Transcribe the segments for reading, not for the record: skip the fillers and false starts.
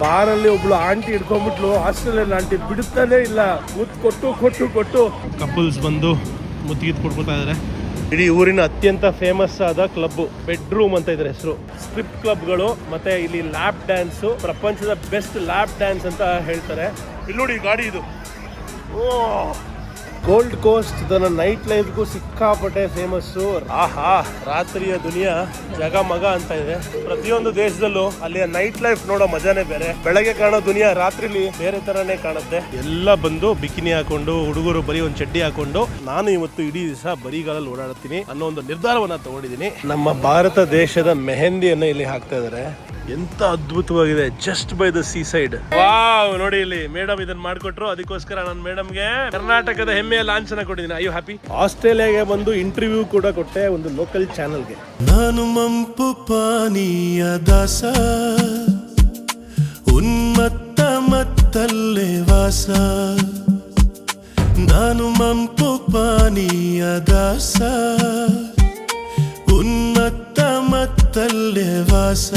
ಬಾರಲ್ಲಿ ಒಬ್ಳು aunty ಹಿಡ್ಕೊಂಡ್ಬಿಟ್ಲು, Australian aunty ಬಿಡುತ್ತಾನೆ ಇಲ್ಲ, ಮುತ್ತು ಕೊಟ್ಟು ಕೊಟ್ಟು ಕೊಟ್ಟು ಕಪಲ್ಸ್ ಬಂದು ಮುತ್ತಿಗೆ ಕೊಡ್ಕೊತಾ ಇದ್ದಾರೆ. ಇಡೀ ಊರಿನ ಅತ್ಯಂತ ಫೇಮಸ್ ಆದ ಕ್ಲಬ್ ಬೆಡ್ರೂಮ್ ಅಂತ ಇದ್ರ ಹೆಸರು. ಸ್ಟ್ರಿಪ್ ಕ್ಲಬ್ಗಳು ಮತ್ತೆ ಇಲ್ಲಿ ಲ್ಯಾಪ್ ಡ್ಯಾನ್ಸ್, ಪ್ರಪಂಚದ ಬೆಸ್ಟ್ ಲ್ಯಾಪ್ ಡ್ಯಾನ್ಸ್ ಅಂತ ಹೇಳ್ತಾರೆ. ಇಲ್ಲಿ ನೋಡಿ ಗಾಡಿ ಇದು, ಗೋಲ್ಡ್ ಕೋಸ್ಟ್ ತನ್ನ ನೈಟ್ ಲೈಫ್ಗೂ ಸಿಕ್ಕಾಪಟ್ಟೆ ಫೇಮಸ್ಸು. ಆಹಾ, ರಾತ್ರಿಯ ದುನಿಯಾ ಜಗಮಗ ಅಂತ ಇದೆ. ಪ್ರತಿಯೊಂದು ದೇಶದಲ್ಲೂ ಅಲ್ಲಿಯ ನೈಟ್ ಲೈಫ್ ನೋಡೋ ಮಜಾನೇ ಬೇರೆ. ಬೆಳಗ್ಗೆ ಕಾಣೋ ದುನಿಯಾ ರಾತ್ರಿಲಿ ಬೇರೆ ತರನೇ ಕಾಣುತ್ತೆ. ಎಲ್ಲ ಬಂದು ಬಿಕಿನಿ ಹಾಕೊಂಡು, ಹುಡುಗರು ಬರೀ ಒಂದು ಚಡ್ಡಿ ಹಾಕೊಂಡು, ನಾನು ಇವತ್ತು ಇಡೀ ದಿವಸ ಬರಿಗಾಲಲ್ಲಿ ಓಡಾಡ್ತೀನಿ ಅನ್ನೋ ಒಂದು ನಿರ್ಧಾರವನ್ನ ತಗೊಂಡಿದ್ದೀನಿ. ನಮ್ಮ ಭಾರತ ದೇಶದ ಮೆಹಂದಿಯನ್ನ ಇಲ್ಲಿ ಹಾಕ್ತಾ ಇದ್ದಾರೆ. ಎಂತ ಅದ್ಭುತವಾಗಿದೆ, just by the sea side. Wow, ನೋಡಿ ಇಲ್ಲಿ ಮೇಡಮ್ ಇದನ್ನ ಮಾಡ್ಕೊಟ್ರು. ಅದಕ್ಕೋಸ್ಕರ ನಾನು ಮೇಡಮ್ಗೆ ಕರ್ನಾಟಕದ ಹೆಮ್ಮೆಯ ಲಾಂಛನ ಕೊಟ್ಟಿದ್ದೀನಿ. I you happy? ಆಸ್ಟ್ರೇಲಿಯಾಗೆ ಬಂದು ಇಂಟರ್ವ್ಯೂ ಕೂಡ ಕೊಟ್ಟೆ ಒಂದು ಲೋಕಲ್ ಚಾನೆಲ್ಗೆ. ನಾನು ಮಂಪು ಪಾನೀಯ ದಾಸ, ಉನ್ಮತ್ತ ಮತ್ತಲ್ಲೇ ವಾಸ. ನಾನು ಮಂಪು ಪಾನೀಯ ದಾಸ, ಉನ್ಮತ್ತ ಮತ್ತಲ್ಲೇ ವಾಸ.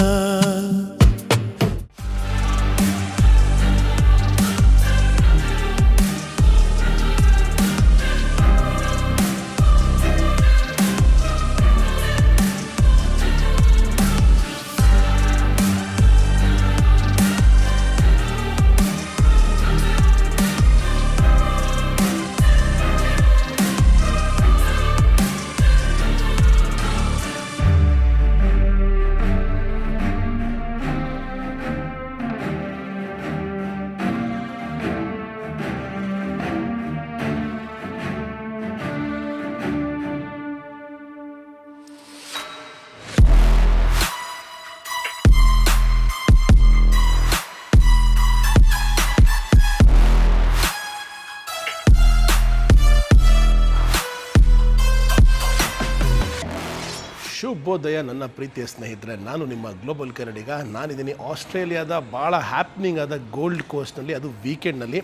ಶುಭೋದಯ ನನ್ನ ಪ್ರೀತಿಯ ಸ್ನೇಹಿತರೆ, ನಾನು ನಿಮ್ಮ ಗ್ಲೋಬಲ್ ಕನ್ನಡಿಗ. ನಾನಿದ್ದೀನಿ ಆಸ್ಟ್ರೇಲಿಯಾದ ಭಾಳ ಹ್ಯಾಪ್ನಿಂಗ್ ಆದ ಗೋಲ್ಡ್ ಕೋಸ್ಟ್ನಲ್ಲಿ, ಅದು ವೀಕೆಂಡ್ನಲ್ಲಿ.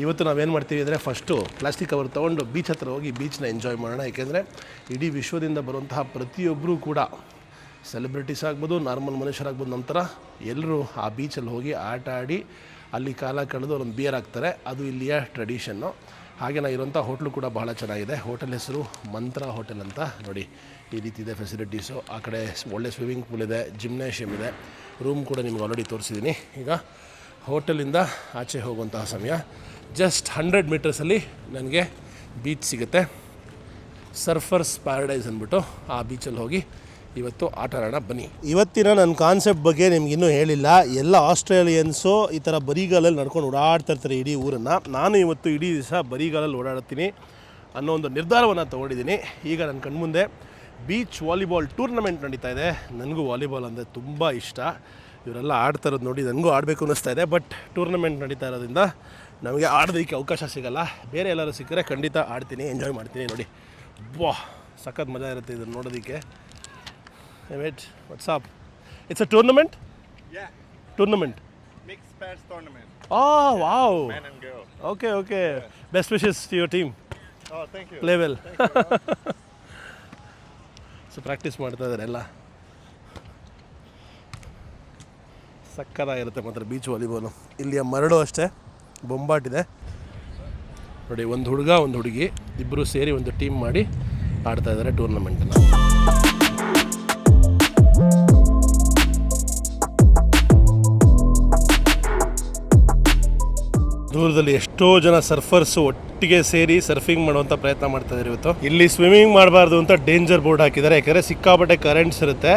ಇವತ್ತು ನಾವೇನು ಮಾಡ್ತೀವಿ ಅಂದರೆ, ಫಸ್ಟು ಪ್ಲಾಸ್ಟಿಕ್ ಕವರ್ ತೊಗೊಂಡು ಬೀಚ್ ಹತ್ರ ಹೋಗಿ ಬೀಚ್ನ ಎಂಜಾಯ್ ಮಾಡೋಣ. ಏಕೆಂದರೆ ಇಡೀ ವಿಶ್ವದಿಂದ ಬರುವಂತಹ ಪ್ರತಿಯೊಬ್ಬರೂ ಕೂಡ, ಸೆಲೆಬ್ರಿಟೀಸ್ ಆಗ್ಬೋದು, ನಾರ್ಮಲ್ ಮನುಷ್ಯರಾಗ್ಬೋದು, ನಂತರ ಎಲ್ಲರೂ ಆ ಬೀಚಲ್ಲಿ ಹೋಗಿ ಆಟ ಆಡಿ ಅಲ್ಲಿ ಕಾಲ ಕಳೆದು ಒಂದು ಬಿಯರ್ ಹಾಕ್ತಾರೆ. ಅದು ಇಲ್ಲಿಯ ಟ್ರೆಡಿಷನ್ನು. ಹಾಗೆ ನಾನು ಇರೋಂಥ ಹೋಟ್ಲು ಕೂಡ ಬಹಳ ಚೆನ್ನಾಗಿದೆ. ಹೋಟೆಲ್ ಹೆಸರು ಮಂತ್ರ ಹೋಟೆಲ್ ಅಂತ. ನೋಡಿ ಈ ರೀತಿ ಇದೆ ಫೆಸಿಲಿಟೀಸು. ಆ ಕಡೆ ಒಳ್ಳೆ ಸ್ವಿಮ್ಮಿಂಗ್ ಪೂಲ್ ಇದೆ, ಜಿಮ್ನೇಷಿಯಮ್ ಇದೆ, ರೂಮ್ ಕೂಡ ನಿಮ್ಗೆ ಆಲ್ರೆಡಿ ತೋರಿಸಿದ್ದೀನಿ. ಈಗ ಹೋಟೆಲಿಂದ ಆಚೆ ಹೋಗುವಂತಹ ಸಮಯ. ಜಸ್ಟ್ 100 ಮೀಟರ್ಸಲ್ಲಿ ನನಗೆ ಬೀಚ್ ಸಿಗುತ್ತೆ. ಸರ್ಫರ್ಸ್ ಪ್ಯಾರಡೈಸ್ ಅಂದ್ಬಿಟ್ಟು ಆ ಬೀಚಲ್ಲಿ ಹೋಗಿ ಇವತ್ತು ಆಟ ಆಡೋಣ ಬನ್ನಿ. ಇವತ್ತಿನ ನನ್ನ ಕಾನ್ಸೆಪ್ಟ್ ಬಗ್ಗೆ ನಿಮ್ಗೆ ಇನ್ನೂ ಹೇಳಿಲ್ಲ. ಎಲ್ಲ ಆಸ್ಟ್ರೇಲಿಯನ್ಸು ಈ ಥರ ಬರಿಗಾಲಲ್ಲಿ ನಡ್ಕೊಂಡು ಓಡಾಡ್ತಾ ಇರ್ತಾರೆ ಇಡೀ ಊರನ್ನು. ನಾನು ಇವತ್ತು ಇಡೀ ದಿವಸ ಬರಿಗಾಲಲ್ಲಿ ಓಡಾಡ್ತೀನಿ ಅನ್ನೋ ಒಂದು ನಿರ್ಧಾರವನ್ನು ತೊಗೊಂಡಿದ್ದೀನಿ. ಈಗ ನನ್ನ ಕಣ್ಮುಂದೆ ಬೀಚ್ ವಾಲಿಬಾಲ್ ಟೂರ್ನಮೆಂಟ್ ನಡೀತಾ ಇದೆ. ನನಗೂ ವಾಲಿಬಾಲ್ ಅಂದರೆ ತುಂಬ ಇಷ್ಟ. ಇವರೆಲ್ಲ ಆಡ್ತಾ ಇರೋದು ನೋಡಿ ನನಗೂ ಆಡಬೇಕು ಅನ್ನಿಸ್ತಾ ಇದೆ. ಬಟ್ ಟೂರ್ನಮೆಂಟ್ ನಡೀತಾ ಇರೋದ್ರಿಂದ ನಮಗೆ ಆಡೋದಕ್ಕೆ ಅವಕಾಶ ಸಿಗೋಲ್ಲ. ಬೇರೆ ಎಲ್ಲರೂ ಸಿಕ್ಕರೆ ಖಂಡಿತ ಆಡ್ತೀನಿ, ಎಂಜಾಯ್ ಮಾಡ್ತೀನಿ. ನೋಡಿ ವಾ, ಸಖತ್ ಮಜಾ ಇರುತ್ತೆ ಇದನ್ನು ನೋಡೋದಕ್ಕೆ. Wait, what's up? It's a tournament? Yeah. Tournament? Mixed pairs tournament. Oh, wow. Man and girl. Okay. Yeah. Best wishes to your team. Oh, thank you. Play well. So practice ಮಾಡ್ತಾ ಇದ್ದಾರೆ ಎಲ್ಲ. ಸಕ್ಕತ್ತಾಗಿರುತ್ತೆ ಮಾತ್ರ ಬೀಚ್ ವಾಲಿಬಾಲು. ಇಲ್ಲಿಯ ಮರಳು ಅಷ್ಟೇ ಬೊಂಬಾಟಿದೆ ನೋಡಿ. ಒಂದು ಹುಡುಗ ಒಂದು ಹುಡುಗಿ ಇಬ್ಬರು ಸೇರಿ ಒಂದು ಟೀಮ್ ಮಾಡಿ ಆಡ್ತಾ ಇದ್ದಾರೆ ಟೂರ್ನಮೆಂಟನ್ನು. ದೂರದಲ್ಲಿ ಎಷ್ಟೋ ಜನ ಸರ್ಫರ್ಸು ಒಟ್ಟಿಗೆ ಸೇರಿ ಸರ್ಫಿಂಗ್ ಮಾಡುವಂಥ ಪ್ರಯತ್ನ ಮಾಡ್ತಾ ಇದ್ದಾರೆ ಇವತ್ತು. ಇಲ್ಲಿ ಸ್ವಿಮ್ಮಿಂಗ್ ಮಾಡಬಾರ್ದು ಅಂತ ಡೇಂಜರ್ ಬೋರ್ಡ್ ಹಾಕಿದ್ದಾರೆ. ಯಾಕಂದರೆ ಸಿಕ್ಕಾಪಟ್ಟೆ ಕರೆಂಟ್ಸ್ ಇರುತ್ತೆ.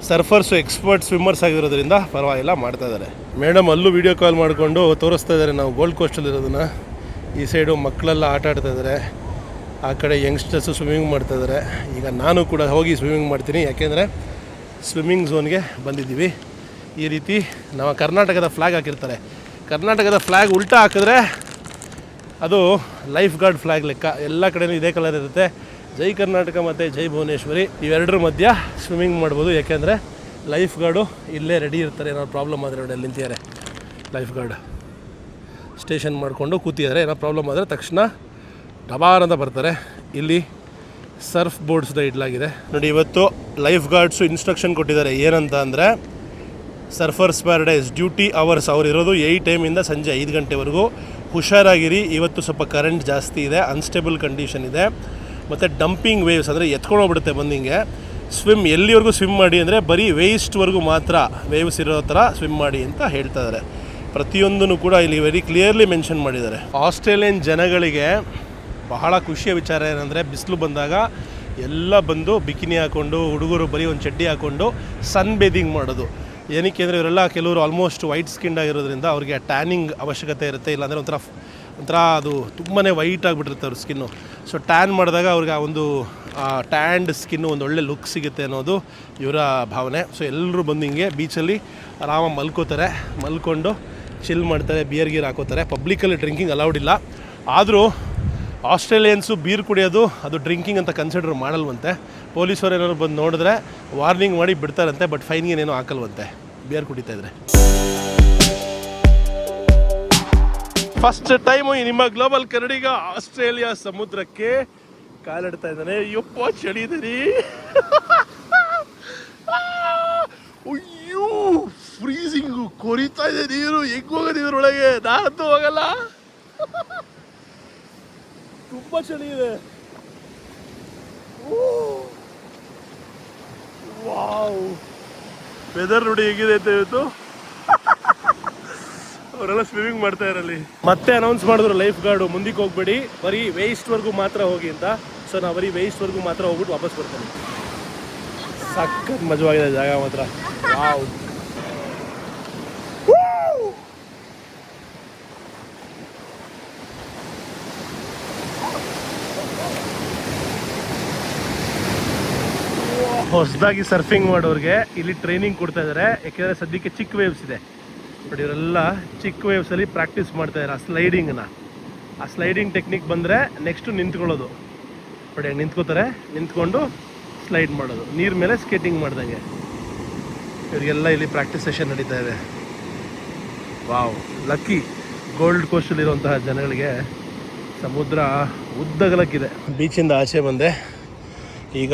ಸರ್ಫರ್ಸು ಎಕ್ಸ್ಪರ್ಟ್ ಸ್ವಿಮ್ಮರ್ಸ್ ಆಗಿರೋದ್ರಿಂದ ಪರವಾಗಿಲ್ಲ ಮಾಡ್ತಾ ಇದ್ದಾರೆ. ಮೇಡಮ್ ಅಲ್ಲೂ ವೀಡಿಯೋ ಕಾಲ್ ಮಾಡಿಕೊಂಡು ತೋರಿಸ್ತಾ ಇದ್ದಾರೆ ನಾವು ಗೋಲ್ಡ್ ಕೋಸ್ಟಲ್ಲಿರೋದನ್ನು. ಈ ಸೈಡು ಮಕ್ಕಳೆಲ್ಲ ಆಟ ಆಡ್ತಾ ಇದ್ದಾರೆ, ಆ ಕಡೆ ಯಂಗ್ಸ್ಟರ್ಸು ಸ್ವಿಮ್ಮಿಂಗ್ ಮಾಡ್ತಾ ಇದ್ದಾರೆ. ಈಗ ನಾನು ಕೂಡ ಹೋಗಿ ಸ್ವಿಮ್ಮಿಂಗ್ ಮಾಡ್ತೀನಿ. ಯಾಕೆಂದರೆ ಸ್ವಿಮ್ಮಿಂಗ್ ಝೋನ್ಗೆ ಬಂದಿದ್ದೀವಿ. ಈ ರೀತಿ ನಾವು ಕರ್ನಾಟಕದ ಫ್ಲ್ಯಾಗ್ ಹಾಕಿರ್ತಾರೆ. ಕರ್ನಾಟಕದ ಫ್ಲ್ಯಾಗ್ ಉಲ್ಟಾ ಹಾಕಿದ್ರೆ ಅದು ಲೈಫ್ ಗಾರ್ಡ್ ಫ್ಲ್ಯಾಗ್ ಲೆಕ್ಕ. ಎಲ್ಲ ಕಡೆಯೂ ಇದೇ ಕಲರ್ ಇರುತ್ತೆ. ಜೈ ಕರ್ನಾಟಕ ಮತ್ತು ಜೈ ಭುವನೇಶ್ವರಿ ಇವೆರಡರ ಮಧ್ಯ ಸ್ವಿಮ್ಮಿಂಗ್ ಮಾಡ್ಬೋದು. ಯಾಕೆಂದರೆ ಲೈಫ್ ಗಾರ್ಡು ಇಲ್ಲೇ ರೆಡಿ ಇರ್ತಾರೆ. ಏನಾದ್ರು ಪ್ರಾಬ್ಲಮ್ ಆದರೆ ನೋಡಿ ಅಲ್ಲಿ ನಿಂತಿದ್ದಾರೆ ಲೈಫ್ ಗಾರ್ಡ್. ಸ್ಟೇಷನ್ ಮಾಡಿಕೊಂಡು ಕೂತಿದ್ದಾರೆ. ಏನೋ ಪ್ರಾಬ್ಲಮ್ ಆದರೆ ತಕ್ಷಣ ಡಬಾರ್ ಅಂತ ಬರ್ತಾರೆ. ಇಲ್ಲಿ ಸರ್ಫ್ ಬೋರ್ಡ್ಸ್ದ ಇಡಲಾಗಿದೆ ನೋಡಿ. ಇವತ್ತು ಲೈಫ್ ಗಾರ್ಡ್ಸು ಇನ್ಸ್ಟ್ರಕ್ಷನ್ ಕೊಟ್ಟಿದ್ದಾರೆ ಏನಂತ ಅಂದರೆ, ಸರ್ಫರ್ಸ್ ಪ್ಯಾರಡೈಸ್ ಡ್ಯೂಟಿ ಅವರ್ಸ್ ಅವ್ರು ಇರೋದು 8 AM ಇಂದ ಸಂಜೆ 5 ಗಂಟೆವರೆಗೂ. ಹುಷಾರಾಗಿರಿ, ಇವತ್ತು ಸ್ವಲ್ಪ ಕರೆಂಟ್ ಜಾಸ್ತಿ ಇದೆ, ಅನ್ಸ್ಟೇಬಲ್ ಕಂಡೀಷನ್ ಇದೆ, ಮತ್ತು ಡಂಪಿಂಗ್ ವೇವ್ಸ್ ಅಂದರೆ ಎತ್ಕೊಂಡೋಗ್ಬಿಡುತ್ತೆ ಬಂದಿಂಗೆ. ಸ್ವಿಮ್ ಎಲ್ಲಿವರೆಗೂ ಸ್ವಿಮ್ ಮಾಡಿ ಅಂದರೆ ಬರೀ ವೇಸ್ಟ್ವರೆಗೂ ಮಾತ್ರ ವೇವ್ಸ್ ಇರೋ ಥರ ಸ್ವಿಮ್ ಮಾಡಿ ಅಂತ ಹೇಳ್ತಾ ಇದ್ದಾರೆ. ಪ್ರತಿಯೊಂದನ್ನು ಕೂಡ ಇಲ್ಲಿ ವೆರಿ ಕ್ಲಿಯರ್ಲಿ ಮೆನ್ಷನ್ ಮಾಡಿದ್ದಾರೆ. ಆಸ್ಟ್ರೇಲಿಯನ್ ಜನಗಳಿಗೆ ಬಹಳ ಖುಷಿಯ ವಿಚಾರ ಏನಂದರೆ ಬಿಸಿಲು ಬಂದಾಗ ಎಲ್ಲ ಬಂದು ಬಿಕಿನಿ ಹಾಕ್ಕೊಂಡು, ಹುಡುಗರು ಬರೀ ಒಂದು ಚಡ್ಡಿ ಹಾಕ್ಕೊಂಡು ಸನ್ ಬೇದಿಂಗ್ ಮಾಡೋದು. ಏನಕ್ಕೆ ಅಂದರೆ ಇವರೆಲ್ಲ ಕೆಲವರು ಆಲ್ಮೋಸ್ಟ್ ವೈಟ್ ಸ್ಕಿನ್ ಆಗಿರೋದ್ರಿಂದ ಅವ್ರಿಗೆ ಟ್ಯಾನಿಂಗ್ ಅವಶ್ಯಕತೆ ಇರುತ್ತೆ, ಇಲ್ಲಾಂದರೆ ಒಂಥರ ಅದು ತುಂಬಾ ವೈಟ್ ಆಗಿಬಿಟ್ಟಿರುತ್ತೆ ಅವ್ರ ಸ್ಕಿನ್ನು. ಸೊ ಟ್ಯಾನ್ ಮಾಡಿದಾಗ ಅವ್ರಿಗೆ ಆ ಒಂದು ಟ್ಯಾಂಡ್ ಸ್ಕಿನ್ನು ಒಂದು ಒಳ್ಳೆ ಲುಕ್ ಸಿಗುತ್ತೆ ಅನ್ನೋದು ಇವರ ಭಾವನೆ. ಸೊ ಎಲ್ಲರೂ ಬಂದು ಹಿಂಗೆ ಬೀಚಲ್ಲಿ ಆರಾಮಾಗಿ ಮಲ್ಕೊಂಡು ಚಿಲ್ ಮಾಡ್ತಾರೆ, ಬಿಯರ್ ಗೀರ್ ಹಾಕೋತಾರೆ. ಪಬ್ಲಿಕಲ್ಲಿ ಡ್ರಿಂಕಿಂಗ್ ಅಲೌಡ್ ಇಲ್ಲ, ಆದರೂ ಆಸ್ಟ್ರೇಲಿಯನ್ಸು ಬೀರ್ ಕುಡಿಯೋದು ಅದು ಡ್ರಿಂಕಿಂಗ್ ಅಂತ ಕನ್ಸಿಡರ್ ಮಾಡಲ್ವಂತೆ. ಪೊಲೀಸರು ಏನಾದ್ರು ಬಂದು ನೋಡಿದ್ರೆ ವಾರ್ನಿಂಗ್ ಮಾಡಿ ಬಿಡ್ತಾರಂತೆ, ಬಟ್ ಫೈನ್ಗೇನೇನೋ ಹಾಕಲ್ವಂತೆ ಬಿಯರ್ ಕುಡಿತಾ ಇದ್ರೆ. ಫಸ್ಟ್ ಟೈಮು ನಿಮ್ಮ ಗ್ಲೋಬಲ್ ಕನ್ನಡಿಗ ಆಸ್ಟ್ರೇಲಿಯಾ ಸಮುದ್ರಕ್ಕೆ ಕಾಲಿಡ್ತಾ ಇದ್ದಾನೆ. ಯಪ್ಪ ಚಳಿದೀರಿ, ಅಯ್ಯೋ ಫ್ರೀಸಿಂಗು, ಕೊರಿತಾ ಇದೆ ನೀರು. ಹೆಂಗೆ ಹೋಗೋದು ಇದ್ರೊಳಗೆ? ನಾನಂತೂ ಹೋಗಲ್ಲ, ತುಂಬ ಚಳಿ ಇದೆ. ವಾವ್, ವೆದರ್ ನೋಡಿ ಹೇಗಿದೆ ಅಂತ ಇವತ್ತು. ಅವರೆಲ್ಲ ಸ್ವಿಮ್ಮಿಂಗ್ ಮಾಡ್ತಾ ಇರಲ್ಲಿ. ಮತ್ತೆ ಅನೌನ್ಸ್ ಮಾಡಿದ್ರು ಲೈಫ್ ಗಾರ್ಡು, ಮುಂದಕ್ಕೆ ಹೋಗ್ಬೇಡಿ, ಬರೀ ವೇಸ್ಟ್ವರೆಗೂ ಮಾತ್ರ ಹೋಗಿ ಅಂತ. ಸೊ ನಾವು ಬರೀ ವೇಸ್ಟ್ವರೆಗೂ ಮಾತ್ರ ಹೋಗ್ಬಿಟ್ಟು ವಾಪಸ್ ಬರ್ತೀನಿ. ಸಖತ್ ಮಜವಾಗಿದೆ ಜಾಗ ಮಾತ್ರ. ವಾವ್, ಹೊಸದಾಗಿ ಸರ್ಫಿಂಗ್ ಮಾಡೋರಿಗೆ ಇಲ್ಲಿ ಟ್ರೈನಿಂಗ್ ಕೊಡ್ತಾ ಇದ್ದಾರೆ. ಯಾಕೆಂದರೆ ಸದ್ಯಕ್ಕೆ ಚಿಕ್ಕ ವೇವ್ಸ್ ಇದೆ, ಬಟ್ ಇವರೆಲ್ಲ ಚಿಕ್ಕ ವೇವ್ಸಲ್ಲಿ ಪ್ರಾಕ್ಟೀಸ್ ಮಾಡ್ತಾ ಇದ್ದಾರೆ ಸ್ಲೈಡಿಂಗ್ನ. ಆ ಸ್ಲೈಡಿಂಗ್ ಟೆಕ್ನಿಕ್ ಬಂದರೆ ನೆಕ್ಸ್ಟು ನಿಂತ್ಕೊಳ್ಳೋದು. ಬಟ್ ನಿಂತ್ಕೋತಾರೆ, ನಿಂತ್ಕೊಂಡು ಸ್ಲೈಡ್ ಮಾಡೋದು, ನೀರು ಮೇಲೆ ಸ್ಕೇಟಿಂಗ್ ಮಾಡ್ದಂಗೆ. ಇವರಿಗೆಲ್ಲ ಇಲ್ಲಿ ಪ್ರಾಕ್ಟೀಸ್ ಸೆಷನ್ ನಡೀತಾ ಇದೆ. ವಾವ್, ಲಕ್ಕಿ ಗೋಲ್ಡ್ ಕೋಸ್ಟಲ್ಲಿರುವಂತಹ ಜನಗಳಿಗೆ ಸಮುದ್ರ ಉದ್ದಗಲಕ್ಕಿದೆ. ಬೀಚಿಂದ ಆಚೆ ಬಂದೆ, ಈಗ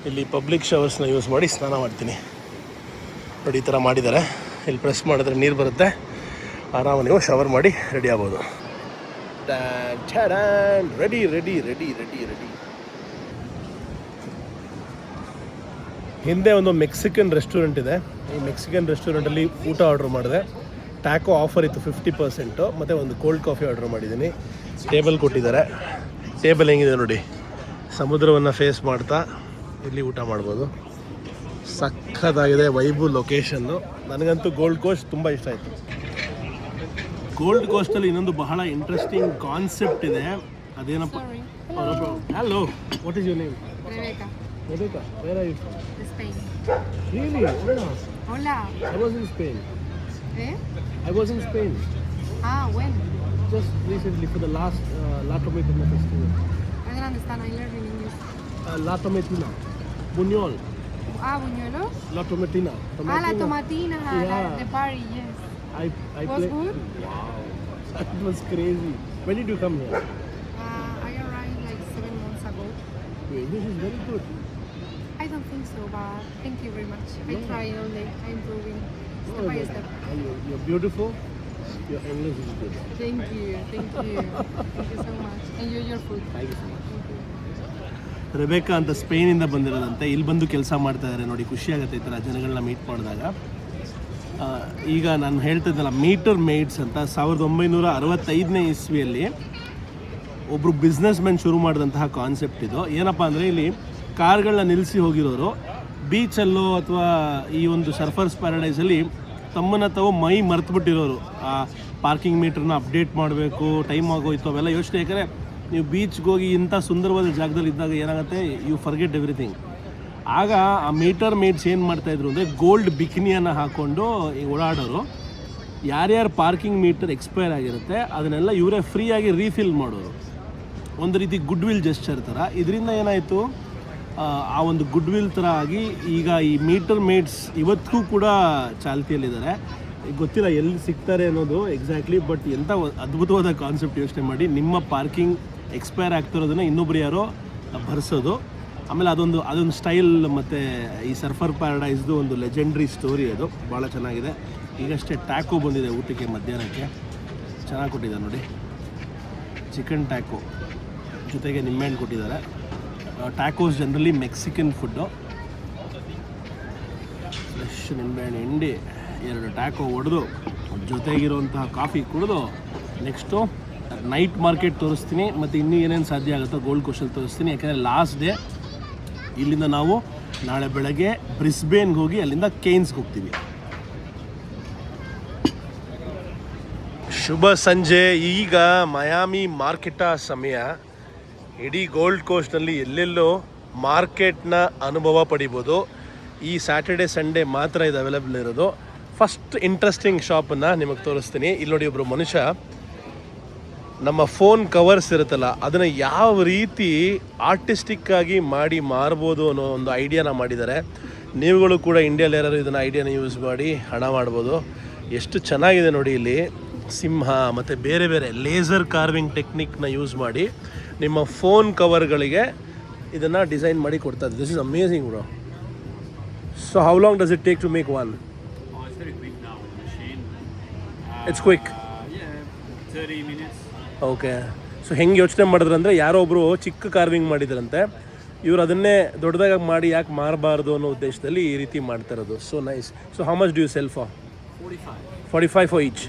ಇಲ್ಲಿ ಪಬ್ಲಿಕ್ ಶವರ್ಸ್ನ ಯೂಸ್ ಮಾಡಿ ಸ್ನಾನ ಮಾಡ್ತೀನಿ. ನೋಡಿ ಈ ಥರ ಮಾಡಿದ್ದಾರೆ, ಇಲ್ಲಿ ಪ್ರೆಸ್ ಮಾಡಿದ್ರೆ ನೀರು ಬರುತ್ತೆ, ಆರಾಮ ನೀವು ಶವರ್ ಮಾಡಿ ರೆಡಿ ಆಗ್ಬೋದು. Ready ready ready ready ready. ಹಿಂದೆ ಒಂದು ಮೆಕ್ಸಿಕನ್ ರೆಸ್ಟೋರೆಂಟ್ ಇದೆ. ಈ ಮೆಕ್ಸಿಕನ್ ರೆಸ್ಟೋರೆಂಟಲ್ಲಿ ಊಟ ಆರ್ಡ್ರ್ ಮಾಡಿದೆ. ಟ್ಯಾಕೋ ಆಫರ್ ಇತ್ತು 50%, ಮತ್ತು ಒಂದು ಕೋಲ್ಡ್ ಕಾಫಿ ಆರ್ಡ್ರ್ ಮಾಡಿದ್ದೀನಿ. ಟೇಬಲ್ ಕೊಟ್ಟಿದ್ದಾರೆ. ಟೇಬಲ್ ಹೆಂಗಿದೆ ನೋಡಿ, ಸಮುದ್ರವನ್ನು ಫೇಸ್ ಮಾಡ್ತಾ ಇಲ್ಲಿ ಊಟ ಮಾಡ್ಬೋದು. ಸಖತ್ತಾಗಿದೆ ವೈಬು, ಲೊಕೇಶನ್ನು. ನನಗಂತೂ ಗೋಲ್ಡ್ ಕೋಸ್ಟ್ ತುಂಬ ಇಷ್ಟ ಆಯಿತು. ಗೋಲ್ಡ್ ಕೋಸ್ಟಲ್ಲಿ ಇನ್ನೊಂದು ಬಹಳ ಇಂಟ್ರೆಸ್ಟಿಂಗ್ ಕಾನ್ಸೆಪ್ಟ್ ಇದೆ. ಅದೇನಪ್ಪ? Hello, what is your name? Rebecca, where are you from? Spain. Really? Hola. I was in Spain. Eh? I was in Spain. When? Just recently for the last La Tomatina festival. I don't understand. I learned in English. La Tomatina. Buñol. Buñuelo? La Tomatina. La Tomatina. Yeah. The party, yes. I Was good? Wow. That was crazy. When did you come here? I arrived like 7 months ago. Your English is very good. I don't think so, but thank you very much. I try all day. I'm improving step by step. And you're beautiful. Your English is good. Thank you. Thank you. Thank you so much. Enjoy your food. Thank you so much. Thank you. Rebecca ಅಂತ ಸ್ಪೇನಿಂದ ಬಂದಿರೋದಂತೆ. ಇಲ್ಲಿ ಬಂದು ಕೆಲಸ ಮಾಡ್ತಾ ಇದ್ದಾರೆ. ನೋಡಿ, ಖುಷಿಯಾಗುತ್ತೆ ಈ ಥರ ಜನಗಳನ್ನ ಮೀಟ್ ಮಾಡಿದಾಗ. ಈಗ ನಾನು ಹೇಳ್ತಿದ್ದಲ್ಲ, ಮೀಟರ್ ಮೇಡ್ಸ್ ಅಂತ 1965ನೇ ಇಸ್ವಿಯಲ್ಲಿ ಒಬ್ಬರು ಬಿಸ್ನೆಸ್ ಮ್ಯಾನ್ ಶುರು ಮಾಡಿದಂತಹ ಕಾನ್ಸೆಪ್ಟ್ ಇದು. ಏನಪ್ಪ ಅಂದರೆ, ಇಲ್ಲಿ ಕಾರ್ಗಳನ್ನ ನಿಲ್ಲಿಸಿ ಹೋಗಿರೋರು ಬೀಚಲ್ಲೋ ಅಥವಾ ಈ ಒಂದು ಸರ್ಫರ್ಸ್ ಪ್ಯಾರಡೈಸಲ್ಲಿ ತಮ್ಮನ್ನು ತಾವು ಮೈ ಮರೆತುಬಿಟ್ಟಿರೋರು. ಆ ಪಾರ್ಕಿಂಗ್ ಮೀಟ್ರನ್ನ ಅಪ್ಡೇಟ್ ಮಾಡಬೇಕು, ಟೈಮ್ ಆಗೋಯ್ತು, ಅವೆಲ್ಲ ಯೋಚನೆ. ಯಾಕಂದರೆ ನೀವು ಬೀಚ್ಗೆ ಹೋಗಿ ಇಂಥ ಸುಂದರವಾದ ಜಾಗದಲ್ಲಿ ಇದ್ದಾಗ ಏನಾಗುತ್ತೆ, ಯು ಫರ್ಗೆಟ್ ಎವ್ರಿಥಿಂಗ್. ಆಗ ಆ ಮೀಟರ್ ಮೇಡ್ಸ್ ಏನು ಮಾಡ್ತಾಯಿದ್ರು ಅಂದರೆ, ಗೋಲ್ಡ್ ಬಿಕಿನಿಯನ್ನು ಹಾಕ್ಕೊಂಡು ಓಡಾಡೋರು. ಯಾರ್ಯಾರು ಪಾರ್ಕಿಂಗ್ ಮೀಟರ್ ಎಕ್ಸ್ಪೈರ್ ಆಗಿರುತ್ತೆ ಅದನ್ನೆಲ್ಲ ಇವರೇ ಫ್ರೀಯಾಗಿ ರೀಫಿಲ್ ಮಾಡೋರು. ಒಂದು ರೀತಿ ಗುಡ್ ವಿಲ್ ಜೆಸ್ಚರ್ ಥರ. ಇದರಿಂದ ಏನಾಯಿತು, ಆ ಒಂದು ಗುಡ್ ವಿಲ್ ಥರ ಆಗಿ ಈಗ ಈ ಮೀಟರ್ ಮೇಡ್ಸ್ ಇವತ್ತಿಗೂ ಕೂಡ ಚಾಲ್ತಿಯಲ್ಲಿದ್ದಾರೆ. ಗೊತ್ತಿಲ್ಲ ಎಲ್ಲಿ ಸಿಗ್ತಾರೆ ಅನ್ನೋದು ಎಕ್ಸಾಕ್ಟ್ಲಿ, ಬಟ್ ಎಂಥ ಅದ್ಭುತವಾದ ಕಾನ್ಸೆಪ್ಟ್. ಯೋಚನೆ ಮಾಡಿ, ನಿಮ್ಮ ಪಾರ್ಕಿಂಗ್ ಎಕ್ಸ್ಪೈರ್ ಆಗ್ತಿರೋದನ್ನು ಇನ್ನೊಬ್ರು ಯಾರೋ ಭರಿಸೋದು, ಆಮೇಲೆ ಅದೊಂದು ಸ್ಟೈಲ್ ಮತ್ತು ಈ ಸರ್ಫರ್ ಪ್ಯಾರಡೈಸ್ದು ಒಂದು ಲೆಜೆಂಡ್ರಿ ಸ್ಟೋರಿ ಅದು, ಭಾಳ ಚೆನ್ನಾಗಿದೆ. ಈಗಷ್ಟೇ ಟ್ಯಾಕೋ ಬಂದಿದೆ ಊಟಕ್ಕೆ ಮಧ್ಯಾಹ್ನಕ್ಕೆ, ಚೆನ್ನಾಗಿ ಕೊಟ್ಟಿದ್ದಾರೆ ನೋಡಿ. ಚಿಕನ್ ಟ್ಯಾಕೋ ಜೊತೆಗೆ ನಿಂಬೆಹಣ್ಣು ಕೊಟ್ಟಿದ್ದಾರೆ. Tacos generally Mexican food. Fresh ನಿಂಬೆಹಣ್ಣು ಹಿಂಡಿ 2 ಟ್ಯಾಕೋ ಹೊಡೆದು ಜೊತೆಗಿರುವಂತಹ ಕಾಫಿ ಕುಡಿದು ನೆಕ್ಸ್ಟು ನೈಟ್ ಮಾರ್ಕೆಟ್ ತೋರಿಸ್ತೀನಿ, ಮತ್ತು ಇನ್ನೂ ಏನೇನು ಸಾಧ್ಯ ಆಗುತ್ತೋ ಗೋಲ್ಡ್ ಕೋಸ್ಟಲ್ಲಿ ತೋರಿಸ್ತೀನಿ. ಯಾಕೆಂದರೆ ಲಾಸ್ಟ್ ಡೇ ಇಲ್ಲಿಂದ ನಾವು ನಾಳೆ ಬೆಳಗ್ಗೆ ಬ್ರಿಸ್ಬೇನ್ಗೆ ಹೋಗಿ ಅಲ್ಲಿಂದ ಕೇನ್ಸ್ಗೆ ಹೋಗ್ತೀವಿ. ಶುಭ ಸಂಜೆ. ಈಗ ಮಯಾಮಿ ಮಾರ್ಕೆಟ ಸಮಯ. ಇಡೀ ಗೋಲ್ಡ್ ಕೋಸ್ಟ್ನಲ್ಲಿ ಎಲ್ಲೆಲ್ಲೋ ಮಾರ್ಕೆಟ್ನ ಅನುಭವ ಪಡಿಬೋದು. ಈ ಸ್ಯಾಟರ್ಡೆ ಸಂಡೇ ಮಾತ್ರ ಇದು ಅವೈಲೇಬಲ್ ಇರೋದು. ಫಸ್ಟ್ ಇಂಟ್ರೆಸ್ಟಿಂಗ್ ಶಾಪನ್ನು ನಿಮಗೆ ತೋರಿಸ್ತೀನಿ. ಇಲ್ಲಿ ನೋಡಿ, ಒಬ್ಬರು ಮನುಷ್ಯ ನಮ್ಮ ಫೋನ್ ಕವರ್ಸ್ ಇರುತ್ತಲ್ಲ ಅದನ್ನು ಯಾವ ರೀತಿ ಆರ್ಟಿಸ್ಟಿಕ್ಕಾಗಿ ಮಾಡಿ ಮಾರ್ಬೋದು ಅನ್ನೋ ಒಂದು ಐಡಿಯಾನ ಮಾಡಿದ್ದಾರೆ. ನೀವುಗಳು ಕೂಡ ಇಂಡಿಯಾದಲ್ಲಿ ಯಾರು ಇದನ್ನು ಐಡಿಯಾನ ಯೂಸ್ ಮಾಡಿ ಹಣ ಮಾಡ್ಬೋದು. ಎಷ್ಟು ಚೆನ್ನಾಗಿದೆ ನೋಡಿ. ಇಲ್ಲಿ ಸಿಂಹ ಮತ್ತು ಬೇರೆ ಬೇರೆ ಲೇಸರ್ ಕಾರ್ವಿಂಗ್ ಟೆಕ್ನಿಕ್ನ ಯೂಸ್ ಮಾಡಿ ನಿಮ್ಮ ಫೋನ್ ಕವರ್ಗಳಿಗೆ ಇದನ್ನು ಡಿಸೈನ್ ಮಾಡಿ ಕೊಡ್ತಾರೆ. This is amazing bro. So how long does it take to make one? It's very quick now with the machine. It's quick. Yeah, 30 minutes. Okay. So ಹೆಂಗೆ ಯೋಚನೆ ಮಾಡಿದ್ರು ಅಂದರೆ, ಯಾರೋ ಒಬ್ಬರು ಚಿಕ್ಕ ಕಾರ್ವಿಂಗ್ ಮಾಡಿದ್ರಂತೆ, ಇವರು ಅದನ್ನೇ ದೊಡ್ಡದಾಗಿ ಮಾಡಿ ಯಾಕೆ ಮಾರಬಾರ್ದು ಅನ್ನೋ ಉದ್ದೇಶದಲ್ಲಿ ಈ ರೀತಿ ಮಾಡ್ತಾ ಇರೋದು. So nice. So how much do you sell for? 45 for each.